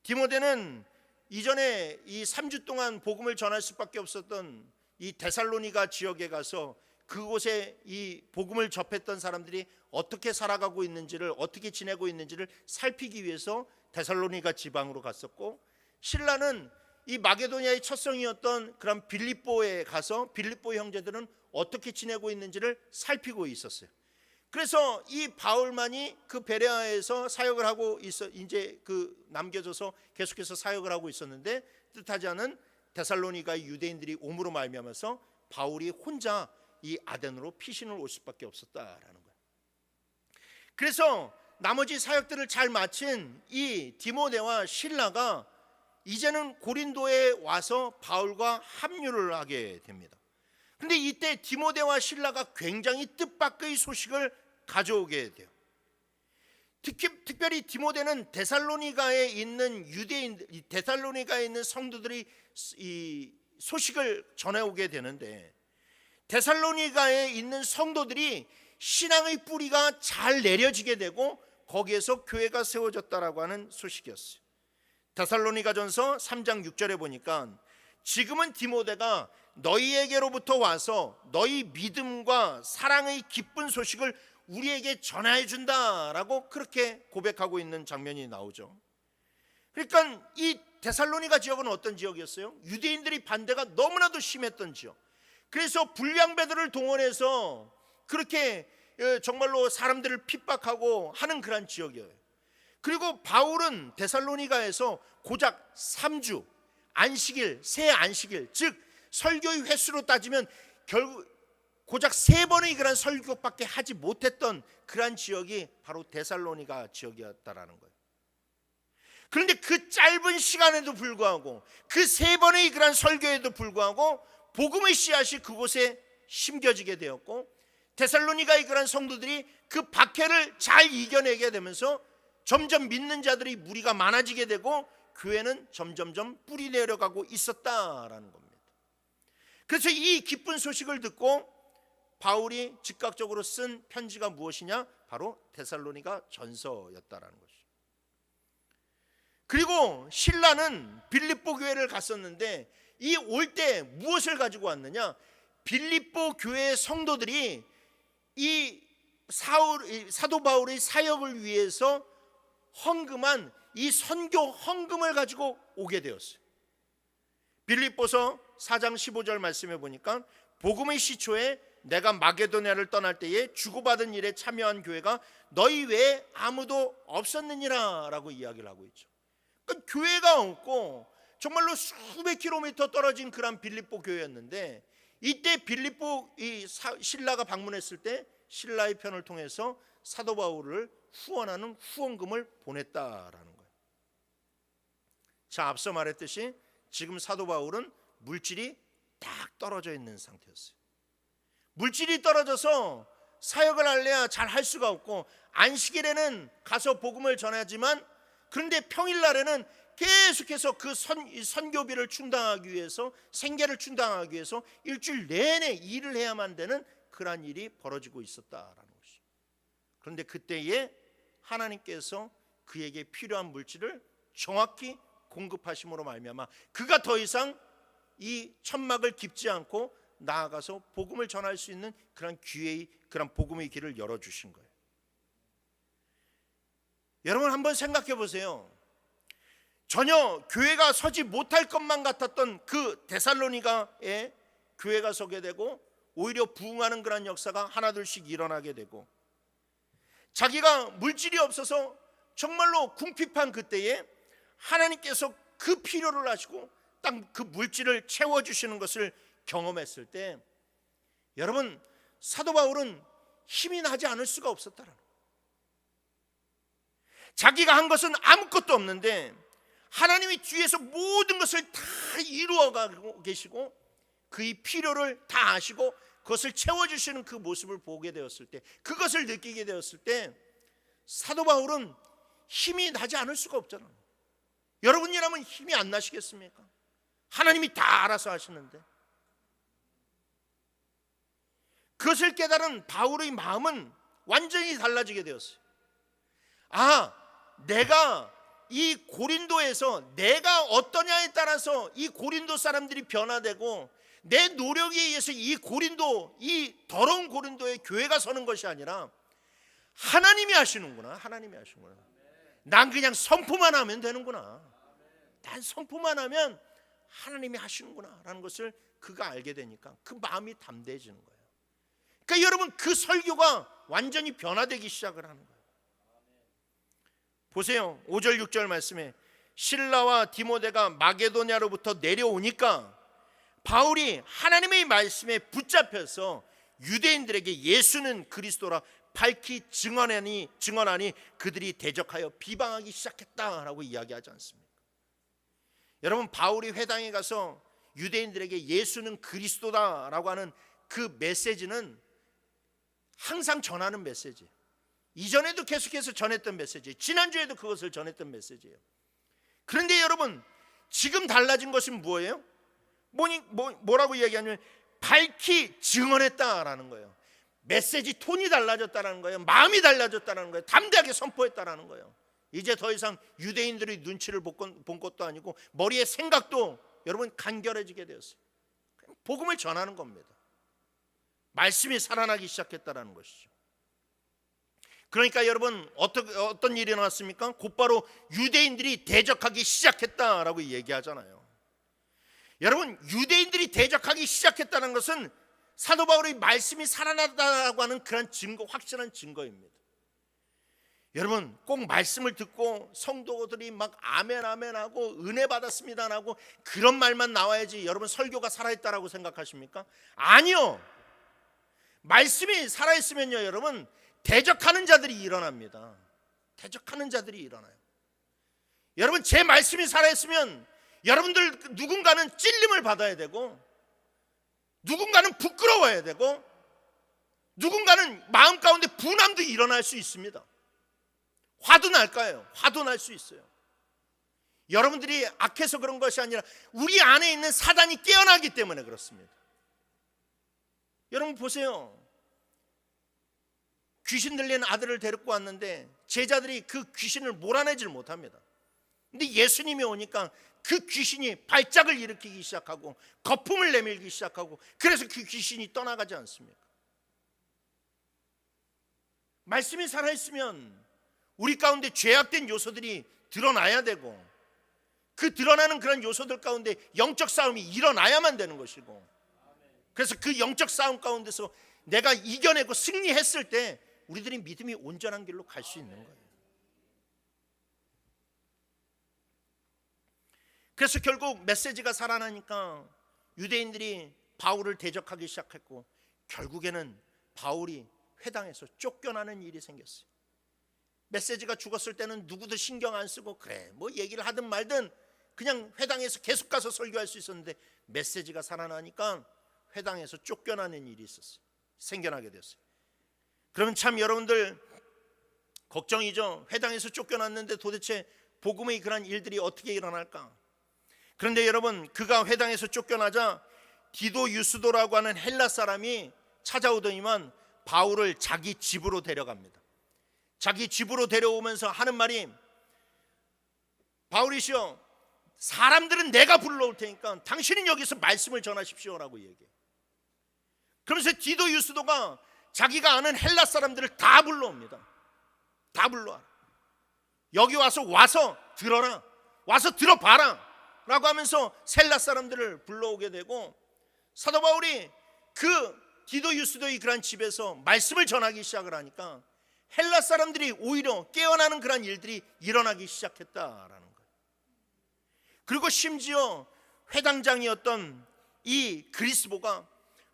디모데는 이전에 이 3주 동안 복음을 전할 수밖에 없었던 이 데살로니가 지역에 가서 그곳에 이 복음을 접했던 사람들이 어떻게 살아가고 있는지를, 어떻게 지내고 있는지를 살피기 위해서 데살로니가 지방으로 갔었고, 실라는 이 마게도니아의 첫성이었던 그런 빌립보에 가서 빌립보 형제들은 어떻게 지내고 있는지를 살피고 있었어요. 그래서 이 바울만이 그 베레아에서 사역을 하고 이제 남겨져서 계속해서 사역을 하고 있었는데, 뜻하지 않은 데살로니가의 유대인들이 옴으로 말미암아서 바울이 혼자 이 아덴으로 피신을 올 수밖에 없었다라는 거예요. 그래서 나머지 사역들을 잘 마친 이 디모데와 실라가 이제는 고린도에 와서 바울과 합류를 하게 됩니다. 그런데 이때 디모데와 실라가 굉장히 뜻밖의 소식을 가져오게 돼요. 특별히 디모데는 데살로니가에 있는 데살로니가에 있는 성도들이 이 소식을 전해오게 되는데, 데살로니가에 있는 성도들이 신앙의 뿌리가 잘 내려지게 되고 거기에서 교회가 세워졌다라고 하는 소식이었어요. 데살로니가전서 3장 6절에 보니까 지금은 디모데가 너희에게로부터 와서 너희 믿음과 사랑의 기쁜 소식을 우리에게 전해 준다라고 그렇게 고백하고 있는 장면이 나오죠. 그러니까 이 데살로니가 지역은 어떤 지역이었어요? 유대인들이 반대가 너무나도 심했던 지역. 그래서 불량배들을 동원해서 그렇게 정말로 사람들을 핍박하고 하는 그런 지역이에요. 그리고 바울은 데살로니가에서 고작 3주 안식일, 새 안식일, 즉 설교의 횟수로 따지면 결국 고작 3번의 그런 설교밖에 하지 못했던 그런 지역이 바로 데살로니가 지역이었다라는 거예요. 그런데 그 짧은 시간에도 불구하고 그 3번의 그런 설교에도 불구하고 복음의 씨앗이 그곳에 심겨지게 되었고, 데살로니가의 그런 성도들이 그 박해를 잘 이겨내게 되면서 점점 믿는 자들이 무리가 많아지게 되고 교회는 점점점 뿌리 내려가고 있었다라는 겁니다. 그래서 이 기쁜 소식을 듣고 바울이 즉각적으로 쓴 편지가 무엇이냐? 바로 데살로니가 전서였다라는 것이죠. 그리고 실라는 빌립보 교회를 갔었는데 이 올 때 무엇을 가지고 왔느냐? 빌립보 교회의 성도들이 이 사도 바울의 사역을 위해서 헌금한 이 선교 헌금을 가지고 오게 되었어요. 빌립보서 4장 15절 말씀해 보니까 복음의 시초에 내가 마게도냐를 떠날 때에 주고받은 일에 참여한 교회가 너희 외에 아무도 없었느니라 라고 이야기를 하고 있죠. 그러니까 교회가 없고 정말로 수백 킬로미터 떨어진 그런 빌립보 교회였는데, 이때 빌립보 신라가 방문했을 때 신라의 편을 통해서 사도 바울을 후원하는 후원금을 보냈다라는 거예요. 자, 앞서 말했듯이 지금 사도 바울은 물질이 딱 떨어져 있는 상태였어요. 물질이 떨어져서 사역을 할래야 잘 할 수가 없고, 안식일에는 가서 복음을 전하지만 그런데 평일날에는 계속해서 그 선교비를 충당하기 위해서, 생계를 충당하기 위해서 일주일 내내 일을 해야만 되는 그러한 일이 벌어지고 있었다라는 것이죠. 그런데 그때에 하나님께서 그에게 필요한 물질을 정확히 공급하심으로 말미암아 그가 더 이상 이 천막을 깁지 않고 나아가서 복음을 전할 수 있는 그런 기회의, 그런 복음의 길을 열어주신 거예요. 여러분 한번 생각해 보세요. 전혀 교회가 서지 못할 것만 같았던 그 데살로니가에 교회가 서게 되고 오히려 부흥하는 그런 역사가 하나둘씩 일어나게 되고, 자기가 물질이 없어서 정말로 궁핍한 그때에 하나님께서 그 필요를 아시고 딱 그 물질을 채워주시는 것을 경험했을 때, 여러분 사도 바울은 힘이 나지 않을 수가 없었다라는 거예요. 자기가 한 것은 아무것도 없는데 하나님이 뒤에서 모든 것을 다 이루어가고 계시고 그의 필요를 다 아시고 그것을 채워주시는 그 모습을 보게 되었을 때, 그것을 느끼게 되었을 때 사도 바울은 힘이 나지 않을 수가 없잖아요. 여러분이라면 힘이 안 나시겠습니까? 하나님이 다 알아서 하시는데. 그것을 깨달은 바울의 마음은 완전히 달라지게 되었어요. 아, 내가 이 고린도에서 내가 어떠냐에 따라서 이 고린도 사람들이 변화되고 내 노력에 의해서 이 고린도, 이 더러운 고린도의 교회가 서는 것이 아니라 하나님이 하시는구나. 하나님이 하시는구나. 난 그냥 선포만 하면 되는구나. 난 선포만 하면 하나님이 하시는구나 라는 것을 그가 알게 되니까 그 마음이 담대해지는 거예요. 그러니까 여러분 그 설교가 완전히 변화되기 시작을 하는 거예요. 보세요. 5절 6절 말씀에 실라와 디모데가 마게도냐로부터 내려오니까 바울이 하나님의 말씀에 붙잡혀서 유대인들에게 예수는 그리스도라 밝히 증언하니 그들이 대적하여 비방하기 시작했다라고 이야기하지 않습니까? 여러분 바울이 회당에 가서 유대인들에게 예수는 그리스도다라고 하는 그 메시지는 항상 전하는 메시지. 이전에도 계속해서 전했던 메시지, 지난주에도 그것을 전했던 메시지예요. 그런데 여러분 지금 달라진 것은 뭐예요? 뭐라고 이야기하냐면 밝히 증언했다라는 거예요. 메시지 톤이 달라졌다는 거예요. 마음이 달라졌다는 거예요. 담대하게 선포했다는 거예요. 이제 더 이상 유대인들의 눈치를 본 것도 아니고 머리의 생각도 여러분 간결해지게 되었어요. 복음을 전하는 겁니다. 말씀이 살아나기 시작했다는 것이죠. 그러니까 여러분 어떤 일이 일어났습니까? 곧바로 유대인들이 대적하기 시작했다라고 얘기하잖아요. 여러분 유대인들이 대적하기 시작했다는 것은 사도 바울의 말씀이 살아났다고 하는 그런 증거, 확실한 증거입니다. 여러분 꼭 말씀을 듣고 성도들이 막 아멘 아멘 하고 은혜 받았습니다 하고 그런 말만 나와야지 여러분 설교가 살아있다라고 생각하십니까? 아니요. 말씀이 살아있으면요 여러분 대적하는 자들이 일어납니다. 대적하는 자들이 일어나요. 여러분 제 말씀이 살아있으면 여러분들 누군가는 찔림을 받아야 되고 누군가는 부끄러워야 되고 누군가는 마음 가운데 분함도 일어날 수 있습니다. 화도 날까요? 화도 날 수 있어요. 여러분들이 악해서 그런 것이 아니라 우리 안에 있는 사단이 깨어나기 때문에 그렇습니다. 여러분 보세요. 귀신 들린 아들을 데리고 왔는데 제자들이 그 귀신을 몰아내질 못합니다. 근데 예수님이 오니까 그 귀신이 발작을 일으키기 시작하고 거품을 내밀기 시작하고 그래서 그 귀신이 떠나가지 않습니까? 말씀이 살아있으면 우리 가운데 죄악된 요소들이 드러나야 되고 그 드러나는 그런 요소들 가운데 영적 싸움이 일어나야만 되는 것이고, 그래서 그 영적 싸움 가운데서 내가 이겨내고 승리했을 때 우리들이 믿음이 온전한 길로 갈 수 있는 거예요. 그래서 결국 메시지가 살아나니까 유대인들이 바울을 대적하기 시작했고 결국에는 바울이 회당에서 쫓겨나는 일이 생겼어요. 메시지가 죽었을 때는 누구도 신경 안 쓰고 그래 뭐 얘기를 하든 말든 그냥 회당에서 계속 가서 설교할 수 있었는데 메시지가 살아나니까 회당에서 쫓겨나는 일이 있었어요. 생겨나게 됐어요. 그러면 참 여러분들 걱정이죠. 회당에서 쫓겨났는데 도대체 복음의 그런 일들이 어떻게 일어날까? 그런데 여러분 그가 회당에서 쫓겨나자 디도 유스도라고 하는 헬라 사람이 찾아오더니만 바울을 자기 집으로 데려갑니다. 자기 집으로 데려오면서 하는 말이 바울이시여 사람들은 내가 불러올 테니까 당신은 여기서 말씀을 전하십시오라고 얘기해. 그러면서 디도 유스도가 자기가 아는 헬라 사람들을 다 불러옵니다. 다 불러와. 여기 와서 들어라, 와서 들어봐라 라고 하면서 헬라 사람들을 불러오게 되고, 사도 바울이 그 디도 유스도의 그런 집에서 말씀을 전하기 시작을 하니까 헬라 사람들이 오히려 깨어나는 그런 일들이 일어나기 시작했다라는 거예요. 그리고 심지어 회당장이었던 이 그리스보가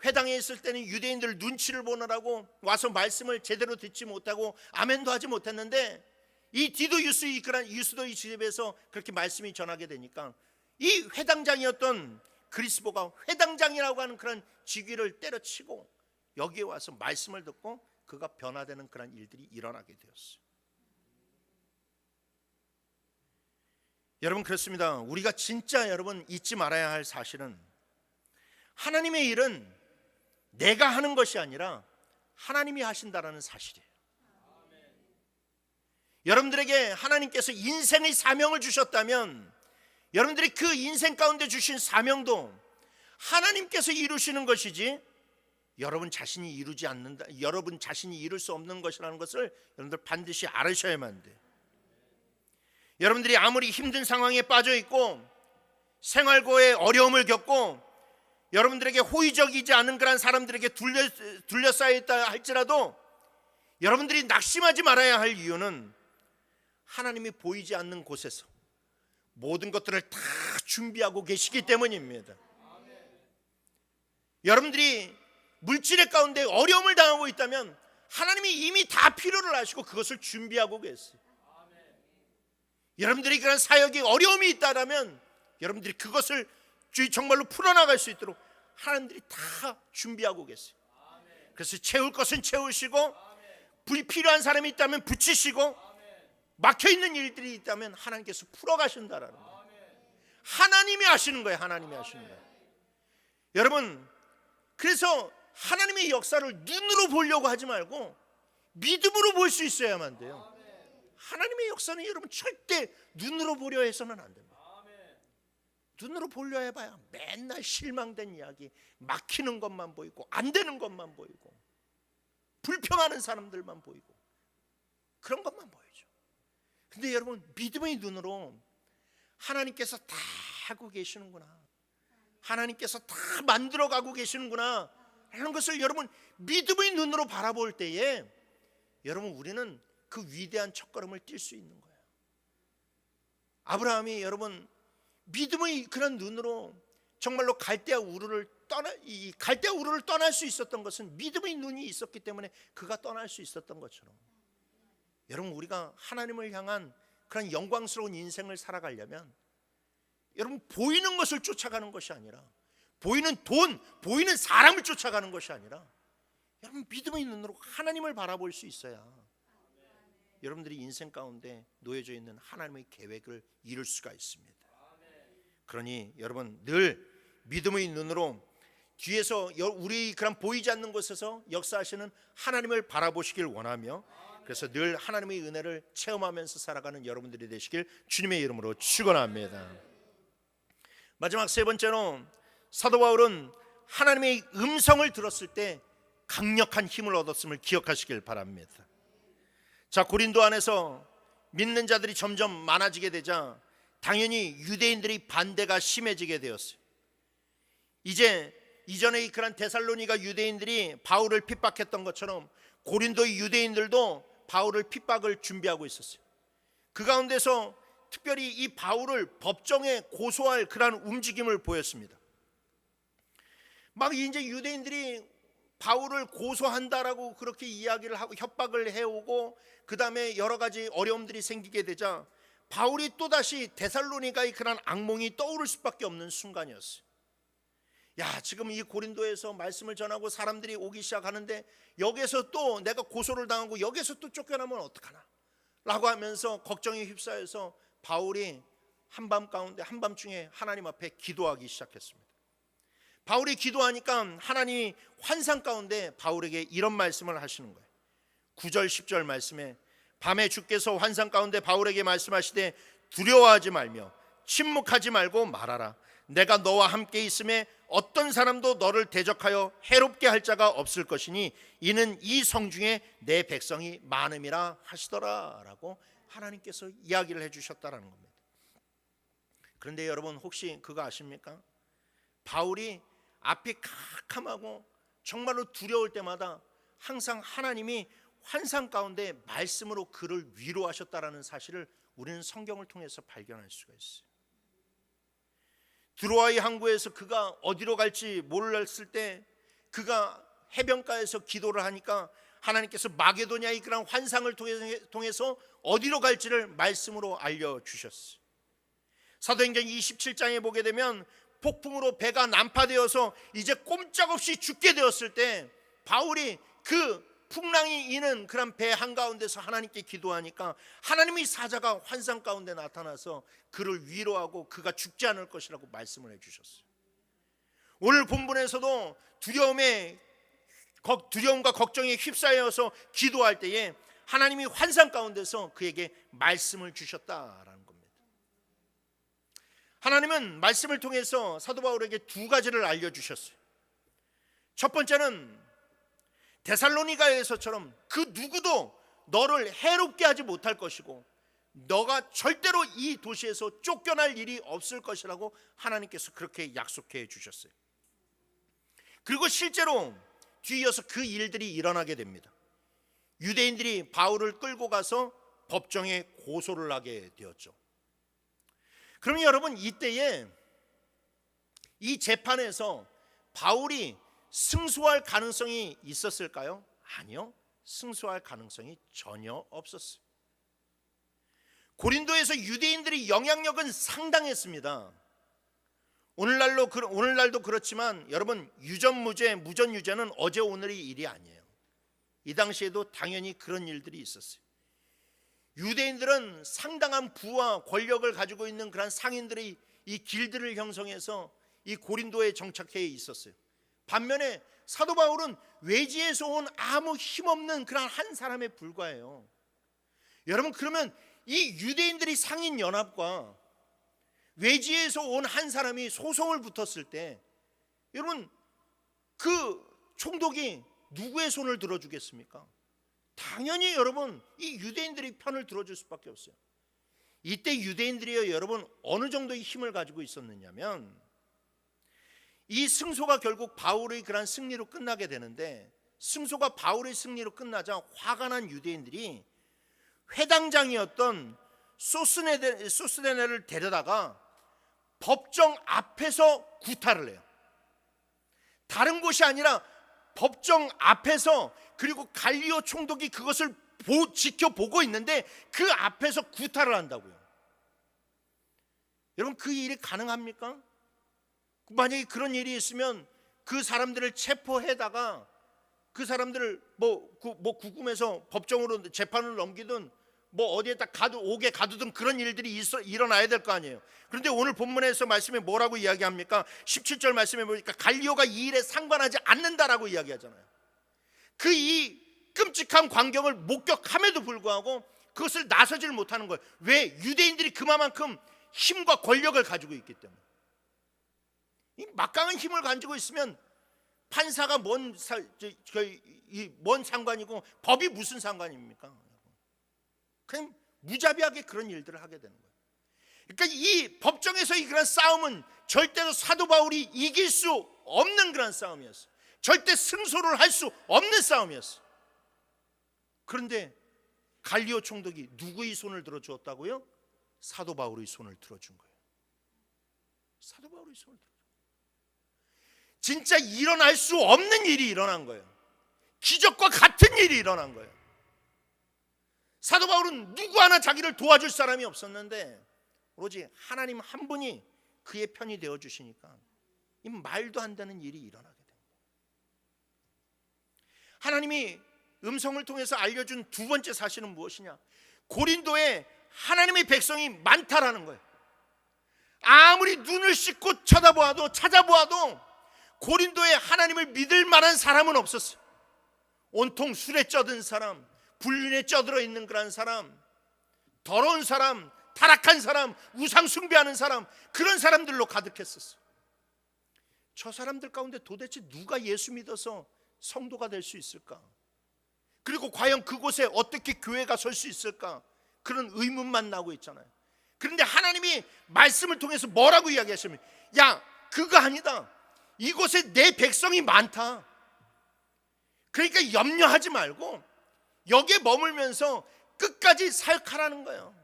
회당에 있을 때는 유대인들 눈치를 보느라고 와서 말씀을 제대로 듣지 못하고 아멘도 하지 못했는데, 이 디도 유스도의 집에서 그렇게 말씀이 전하게 되니까 이 회당장이었던 그리스보가 회당장이라고 하는 그런 직위를 때려치고 여기에 와서 말씀을 듣고 그가 변화되는 그런 일들이 일어나게 되었어요. 여러분, 그렇습니다. 우리가 진짜 여러분 잊지 말아야 할 사실은, 하나님의 일은 내가 하는 것이 아니라 하나님이 하신다라는 사실이에요. 여러분들에게 하나님께서 인생의 사명을 주셨다면 여러분들이 그 인생 가운데 주신 사명도 하나님께서 이루시는 것이지 여러분 자신이 이룰 수 없는 것이라는 것을 여러분들 반드시 알으셔야만 돼요. 여러분들이 아무리 힘든 상황에 빠져 있고 생활고의 어려움을 겪고 여러분들에게 호의적이지 않은 그런 사람들에게 둘러싸여 있다 할지라도 여러분들이 낙심하지 말아야 할 이유는 하나님이 보이지 않는 곳에서 모든 것들을 다 준비하고 계시기 때문입니다. 여러분들이 물질의 가운데 어려움을 당하고 있다면 하나님이 이미 다 필요를 아시고 그것을 준비하고 계세요. 여러분들이 그런 사역에 어려움이 있다면 여러분들이 그것을 정말로 풀어나갈 수 있도록 하나님들이 다 준비하고 계세요. 그래서 채울 것은 채우시고, 불필요한 사람이 있다면 붙이시고, 막혀있는 일들이 있다면 하나님께서 풀어가신다라는 거예요. 하나님이 하시는 거예요. 하나님이 하시는 거예요. 여러분, 그래서 하나님의 역사를 눈으로 보려고 하지 말고 믿음으로 볼 수 있어야만 돼요. 하나님의 역사는 여러분 절대 눈으로 보려 해서는 안 됩니다. 눈으로 보려 해봐야 맨날 실망된 이야기, 막히는 것만 보이고 안 되는 것만 보이고 불평하는 사람들만 보이고 그런 것만 보이죠. 근데 여러분, 믿음의 눈으로 하나님께서 다 하고 계시는구나, 하나님께서 다 만들어가고 계시는구나 하는 것을 여러분 믿음의 눈으로 바라볼 때에 여러분 우리는 그 위대한 첫걸음을 뛸 수 있는 거예요. 아브라함이 여러분 믿음의 그런 눈으로 정말로 갈대아 우르를 떠날 수 있었던 것은 믿음의 눈이 있었기 때문에 그가 떠날 수 있었던 것처럼, 여러분 우리가 하나님을 향한 그런 영광스러운 인생을 살아가려면 여러분 보이는 것을 쫓아가는 것이 아니라, 보이는 돈, 보이는 사람을 쫓아가는 것이 아니라 여러분 믿음의 눈으로 하나님을 바라볼 수 있어야 여러분들이 인생 가운데 놓여져 있는 하나님의 계획을 이룰 수가 있습니다. 그러니 여러분 늘 믿음의 눈으로 뒤에서 우리 그런 보이지 않는 곳에서 역사하시는 하나님을 바라보시길 원하며, 그래서 늘 하나님의 은혜를 체험하면서 살아가는 여러분들이 되시길 주님의 이름으로 축원합니다. 마지막 세 번째로 사도 바울은 하나님의 음성을 들었을 때 강력한 힘을 얻었음을 기억하시길 바랍니다. 자, 고린도 안에서 믿는 자들이 점점 많아지게 되자 당연히 유대인들의 반대가 심해지게 되었어요. 이전에 그런 데살로니가 유대인들이 바울을 핍박했던 것처럼 고린도의 유대인들도 바울을 핍박을 준비하고 있었어요. 그 가운데서 특별히 이 바울을 법정에 고소할 그런 움직임을 보였습니다. 막 이제 유대인들이 바울을 고소한다라고 그렇게 이야기를 하고 협박을 해오고, 그 다음에 여러 가지 어려움들이 생기게 되자 바울이 또다시 데살로니가의 그런 악몽이 떠오를 수밖에 없는 순간이었어요. 야, 지금 이 고린도에서 말씀을 전하고 사람들이 오기 시작하는데 여기에서 또 내가 고소를 당하고 여기에서 또 쫓겨나면 어떡하나 라고 하면서 걱정에 휩싸여서 바울이 한밤중에 하나님 앞에 기도하기 시작했습니다. 바울이 기도하니까 하나님이 환상 가운데 바울에게 이런 말씀을 하시는 거예요. 9절 10절 말씀에 밤에 주께서 환상 가운데 바울에게 말씀하시되 두려워하지 말며 침묵하지 말고 말하라. 내가 너와 함께 있음에 어떤 사람도 너를 대적하여 해롭게 할 자가 없을 것이니 이는 이 성중에 내 백성이 많음이라 하시더라 라고 하나님께서 이야기를 해주셨다라는 겁니다. 그런데 여러분 혹시 그거 아십니까? 바울이 앞이 캄캄하고 정말로 두려울 때마다 항상 하나님이 환상 가운데 말씀으로 그를 위로하셨다라는 사실을 우리는 성경을 통해서 발견할 수가 있어요. 드로아의 항구에서 그가 어디로 갈지 몰랐을 때 그가 해변가에서 기도를 하니까 하나님께서 마게도냐의 그런 환상을 통해서 어디로 갈지를 말씀으로 알려주셨어요. 사도행전 27장에 보게 되면 폭풍으로 배가 난파되어서 이제 꼼짝없이 죽게 되었을 때 바울이 그 풍랑이 이는 그런 배 한가운데서 하나님께 기도하니까 하나님의 사자가 환상 가운데 나타나서 그를 위로하고 그가 죽지 않을 것이라고 말씀을 해주셨어요. 오늘 본문에서도 두려움과 걱정에 휩싸여서 기도할 때에 하나님이 환상 가운데서 그에게 말씀을 주셨다라는 겁니다. 하나님은 말씀을 통해서 사도 바울에게 두 가지를 알려주셨어요. 첫 번째는 데살로니가에서처럼 그 누구도 너를 해롭게 하지 못할 것이고 너가 절대로 이 도시에서 쫓겨날 일이 없을 것이라고 하나님께서 그렇게 약속해 주셨어요. 그리고 실제로 뒤이어서 그 일들이 일어나게 됩니다. 유대인들이 바울을 끌고 가서 법정에 고소를 하게 되었죠. 그러면 여러분 이때에 이 재판에서 바울이 승소할 가능성이 있었을까요? 아니요. 승소할 가능성이 전혀 없었어요. 고린도에서 유대인들의 영향력은 상당했습니다. 오늘날도 그렇지만 여러분 유전무죄, 무전유죄는 어제 오늘의 일이 아니에요. 이 당시에도 당연히 그런 일들이 있었어요. 유대인들은 상당한 부와 권력을 가지고 있는 그런 상인들의 이 길들을 형성해서 이 고린도에 정착해 있었어요. 반면에 사도 바울은 외지에서 온 아무 힘없는 그런 한 사람에 불과해요. 여러분 그러면 이 유대인들이 상인 연합과 외지에서 온 한 사람이 소송을 붙었을 때 여러분 그 총독이 누구의 손을 들어주겠습니까? 당연히 여러분 이 유대인들의 편을 들어줄 수밖에 없어요. 이때 유대인들이요 여러분 어느 정도의 힘을 가지고 있었느냐면 이 승소가 결국 바울의 그런 승리로 끝나게 되는데 승소가 바울의 승리로 끝나자 화가 난 유대인들이 회당장이었던 소스데네를 데려다가 법정 앞에서 구타를 해요. 다른 곳이 아니라 법정 앞에서 그리고 갈리오 총독이 그것을 지켜보고 있는데 그 앞에서 구타를 한다고요. 여러분 그 일이 가능합니까? 만약에 그런 일이 있으면 그 사람들을 체포해다가 그 사람들을 구금해서 법정으로 재판을 넘기든 어디에다 옥에 가두든 그런 일들이 일어나야 될 거 아니에요. 그런데 오늘 본문에서 말씀에 뭐라고 이야기합니까? 17절 말씀에 보니까 갈리오가 이 일에 상관하지 않는다라고 이야기하잖아요. 그 이 끔찍한 광경을 목격함에도 불구하고 그것을 나서질 못하는 거예요. 왜? 유대인들이 그만큼 힘과 권력을 가지고 있기 때문에. 이 막강한 힘을 가지고 있으면 판사가 뭔 상관이고 법이 무슨 상관입니까? 그냥 무자비하게 그런 일들을 하게 되는 거예요. 그러니까 이 법정에서의 그런 싸움은 절대로 사도 바울이 이길 수 없는 그런 싸움이었어요. 절대 승소를 할 수 없는 싸움이었어요. 그런데 갈리오 총독이 누구의 손을 들어주었다고요? 사도 바울의 손을 들어준 거예요. 사도 바울의 손을 들어준 거예요. 진짜 일어날 수 없는 일이 일어난 거예요. 기적과 같은 일이 일어난 거예요. 사도 바울은 누구 하나 자기를 도와줄 사람이 없었는데 오로지 하나님 한 분이 그의 편이 되어주시니까 이 말도 안 되는 일이 일어나게 됩니다. 하나님이 음성을 통해서 알려준 두 번째 사실은 무엇이냐? 고린도에 하나님의 백성이 많다라는 거예요. 아무리 눈을 씻고 찾아보아도 고린도에 하나님을 믿을 만한 사람은 없었어요. 온통 술에 쩌든 사람, 불륜에 쩌들어 있는 그런 사람, 더러운 사람, 타락한 사람, 우상 숭배하는 사람, 그런 사람들로 가득했었어요. 저 사람들 가운데 도대체 누가 예수 믿어서 성도가 될 수 있을까? 그리고 과연 그곳에 어떻게 교회가 설 수 있을까? 그런 의문만 나고 있잖아요. 그런데 하나님이 말씀을 통해서 뭐라고 이야기하시면, 야, 그거 아니다. 이곳에 내 백성이 많다. 그러니까 염려하지 말고 여기에 머물면서 끝까지 사역하라는 거예요.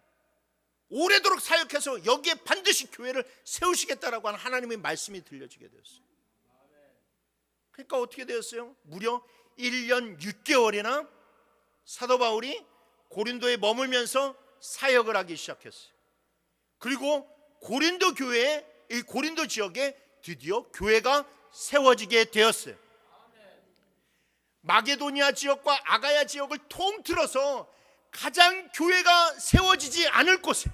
오래도록 사역해서 여기에 반드시 교회를 세우시겠다라고 하는 하나님의 말씀이 들려지게 되었어요. 그러니까 어떻게 되었어요? 무려 1년 6개월이나 사도 바울이 고린도에 머물면서 사역을 하기 시작했어요. 그리고 고린도 교회에, 이 고린도 지역에 드디어 교회가 세워지게 되었어요. 마게도니아 지역과 아가야 지역을 통틀어서 가장 교회가 세워지지 않을 곳에,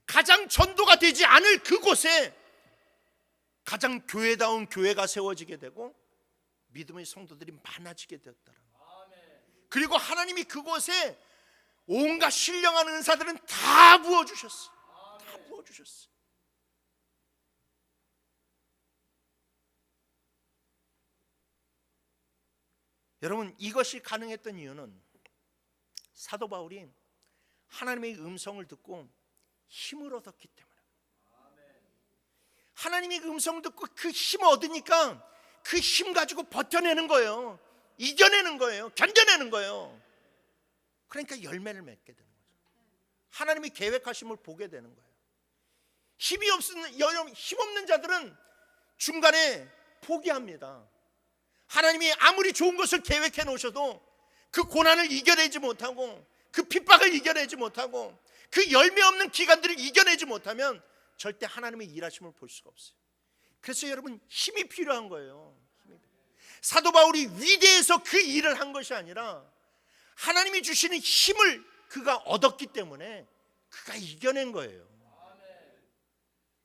가장 전도가 되지 않을 그곳에 가장 교회다운 교회가 세워지게 되고 믿음의 성도들이 많아지게 되었다는 거예요. 그리고 하나님이 그곳에 온갖 신령한 은사들은 다 부어주셨어요. 다 부어주셨어요. 여러분, 이것이 가능했던 이유는 사도 바울이 하나님의 음성을 듣고 힘을 얻었기 때문에, 하나님의 음성 듣고 그 힘을 얻으니까 그 힘 가지고 버텨내는 거예요. 이겨내는 거예요. 견뎌내는 거예요. 그러니까 열매를 맺게 되는 거죠. 하나님이 계획하심을 보게 되는 거예요. 힘없는 자들은 중간에 포기합니다. 하나님이 아무리 좋은 것을 계획해 놓으셔도 그 고난을 이겨내지 못하고, 그 핍박을 이겨내지 못하고, 그 열매 없는 기간들을 이겨내지 못하면 절대 하나님의 일하심을 볼 수가 없어요. 그래서 여러분, 힘이 필요한 거예요. 사도 바울이 위대해서 그 일을 한 것이 아니라 하나님이 주시는 힘을 그가 얻었기 때문에 그가 이겨낸 거예요.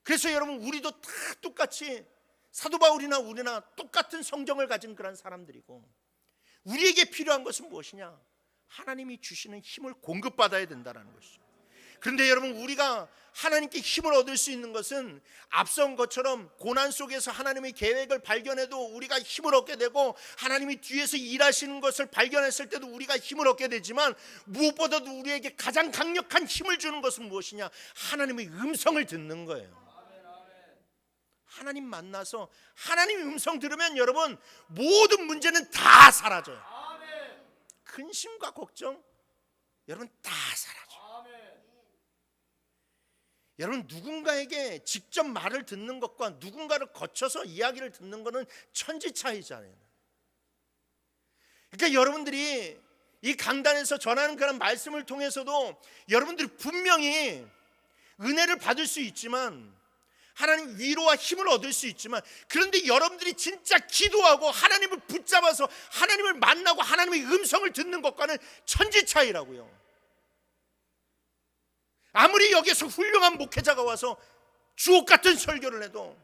그래서 여러분, 우리도 다 똑같이 사도 바울이나 우리나 똑같은 성정을 가진 그런 사람들이고, 우리에게 필요한 것은 무엇이냐? 하나님이 주시는 힘을 공급받아야 된다는 것이죠. 그런데 여러분, 우리가 하나님께 힘을 얻을 수 있는 것은 앞선 것처럼 고난 속에서 하나님의 계획을 발견해도 우리가 힘을 얻게 되고, 하나님이 뒤에서 일하시는 것을 발견했을 때도 우리가 힘을 얻게 되지만, 무엇보다도 우리에게 가장 강력한 힘을 주는 것은 무엇이냐? 하나님의 음성을 듣는 거예요. 하나님 만나서 하나님의 음성 들으면 여러분, 모든 문제는 다 사라져요. 근심과 걱정, 여러분, 다 사라져요. 여러분, 누군가에게 직접 말을 듣는 것과 누군가를 거쳐서 이야기를 듣는 것은 천지 차이잖아요. 그러니까 여러분들이 이 강단에서 전하는 그런 말씀을 통해서도 여러분들이 분명히 은혜를 받을 수 있지만, 하나님 위로와 힘을 얻을 수 있지만, 그런데 여러분들이 진짜 기도하고 하나님을 붙잡아서 하나님을 만나고 하나님의 음성을 듣는 것과는 천지 차이라고요. 아무리 여기서 훌륭한 목회자가 와서 주옥 같은 설교를 해도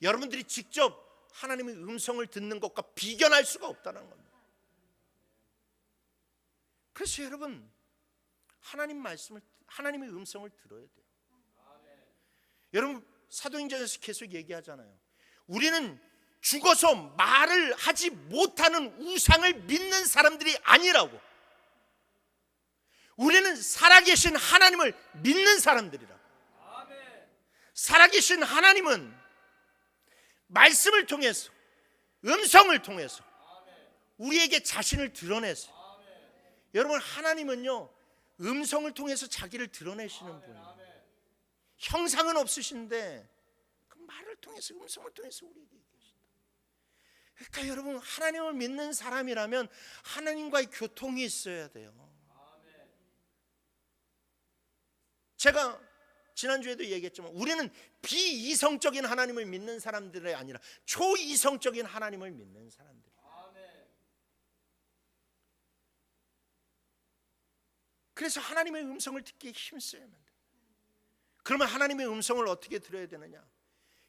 여러분들이 직접 하나님의 음성을 듣는 것과 비견할 수가 없다는 겁니다. 그래서 여러분, 하나님의 음성을 들어야 돼요. 여러분, 사도행전에서 계속 얘기하잖아요. 우리는 죽어서 말을 하지 못하는 우상을 믿는 사람들이 아니라고. 우리는 살아계신 하나님을 믿는 사람들이라고. 살아계신 하나님은 말씀을 통해서, 음성을 통해서 우리에게 자신을 드러내세요. 여러분, 하나님은요, 음성을 통해서 자기를 드러내시는 분이에요. 형상은 없으신데 그 말을 통해서, 음성을 통해서 우리에게 얘기하신다. 그러니까 여러분, 하나님을 믿는 사람이라면 하나님과의 교통이 있어야 돼요. 제가 지난주에도 얘기했지만, 우리는 비이성적인 하나님을 믿는 사람들이 아니라 초이성적인 하나님을 믿는 사람들. 그래서 하나님의 음성을 듣기에 힘써야만 돼요. 그러면 하나님의 음성을 어떻게 들어야 되느냐?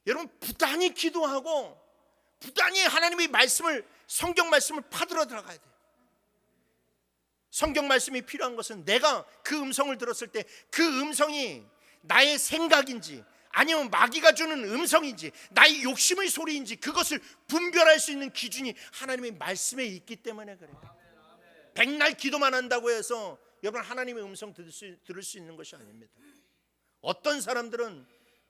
여러분, 부단히 기도하고 부단히 하나님의 말씀을, 성경 말씀을 파들어 들어가야 돼요. 성경 말씀이 필요한 것은 내가 그 음성을 들었을 때 그 음성이 나의 생각인지 아니면 마귀가 주는 음성인지 나의 욕심의 소리인지 그것을 분별할 수 있는 기준이 하나님의 말씀에 있기 때문에 그래요. 백날 기도만 한다고 해서 여러분 하나님의 음성 들을 수 있는 것이 아닙니다. 어떤 사람들은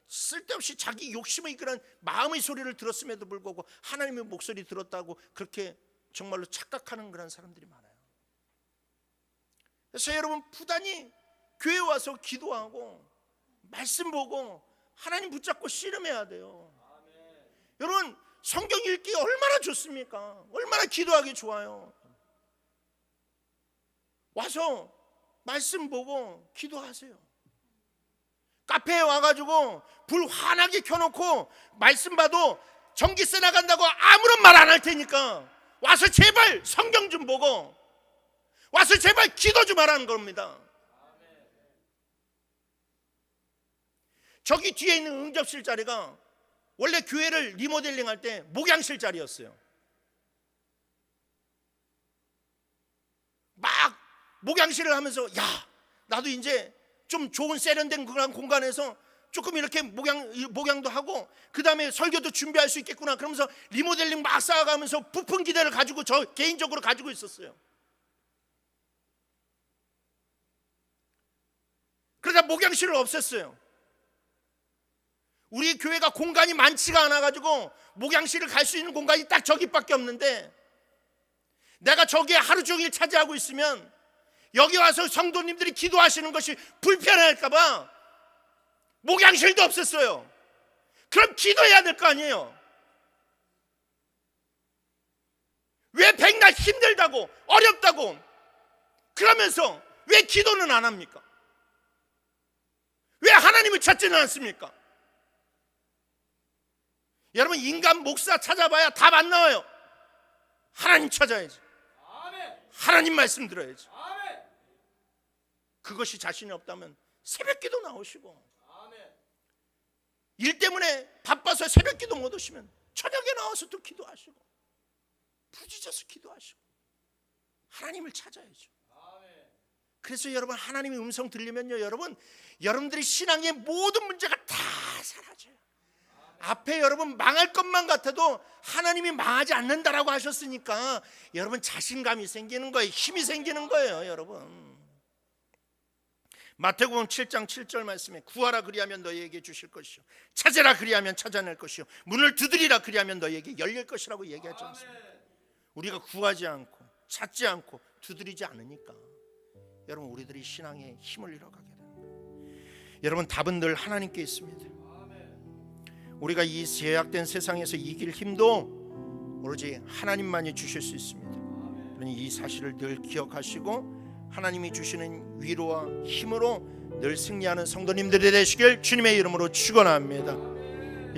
쓸데없이 자기 욕심의 그런 마음의 소리를 들었음에도 불구하고 하나님의 목소리 들었다고 그렇게 정말로 착각하는 그런 사람들이 많아요. 그래서 여러분 부단히 교회 와서 기도하고 말씀 보고 하나님 붙잡고 씨름해야 돼요. 여러분 성경 읽기 얼마나 좋습니까? 얼마나 기도하기 좋아요. 와서 말씀 보고 기도하세요. 카페에 와가지고 불 환하게 켜놓고 말씀 봐도 전기세 나간다고 아무런 말 안 할 테니까 와서 제발 성경 좀 보고 와서 제발 기도 좀 하라는 겁니다. 저기 뒤에 있는 응접실 자리가 원래 교회를 리모델링 할 때 목양실 자리였어요. 막 목양실을 하면서 야 나도 이제 좀 좋은 세련된 그런 공간에서 조금 이렇게 목양도 하고 그 다음에 설교도 준비할 수 있겠구나 그러면서 리모델링 막 쌓아가면서 부푼 기대를 가지고 저 개인적으로 가지고 있었어요. 그러다 목양실을 없앴어요. 우리 교회가 공간이 많지가 않아가지고 목양실을 갈 수 있는 공간이 딱 저기밖에 없는데 내가 저기에 하루 종일 차지하고 있으면 여기 와서 성도님들이 기도하시는 것이 불편할까봐 목양실도 없었어요. 그럼 기도해야 될 거 아니에요. 왜 백날 힘들다고 어렵다고 그러면서 왜 기도는 안 합니까? 왜 하나님을 찾지는 않습니까? 여러분 인간 목사 찾아봐야 답 안 나와요. 하나님 찾아야지. 하나님 말씀 들어야지. 그것이 자신이 없다면 새벽기도 나오시고 일 때문에 바빠서 새벽기도 못 오시면 저녁에 나와서 또 기도하시고 부지져서 기도하시고 하나님을 찾아야죠. 그래서 여러분 하나님의 음성 들리면요 여러분들이 신앙의 모든 문제가 다 사라져요. 앞에 여러분 망할 것만 같아도 하나님이 망하지 않는다라고 하셨으니까 여러분 자신감이 생기는 거예요. 힘이 생기는 거예요. 여러분 마태복음 7장 7절 말씀에 구하라 그리하면 너희에게 주실 것이요 찾으라 그리하면 찾아낼 것이요 문을 두드리라 그리하면 너희에게 열릴 것이라고 얘기하지 않습니까? 우리가 구하지 않고 찾지 않고 두드리지 않으니까 여러분 우리들이 신앙의 힘을 잃어가게 되는 거예요. 여러분 답은 늘 하나님께 있습니다. 우리가 이 제약된 세상에서 이길 힘도 오로지 하나님만이 주실 수 있습니다. 그러니 이 사실을 늘 기억하시고 하나님이 주시는 위로와 힘으로 늘 승리하는 성도님들이 되시길 주님의 이름으로 축원합니다.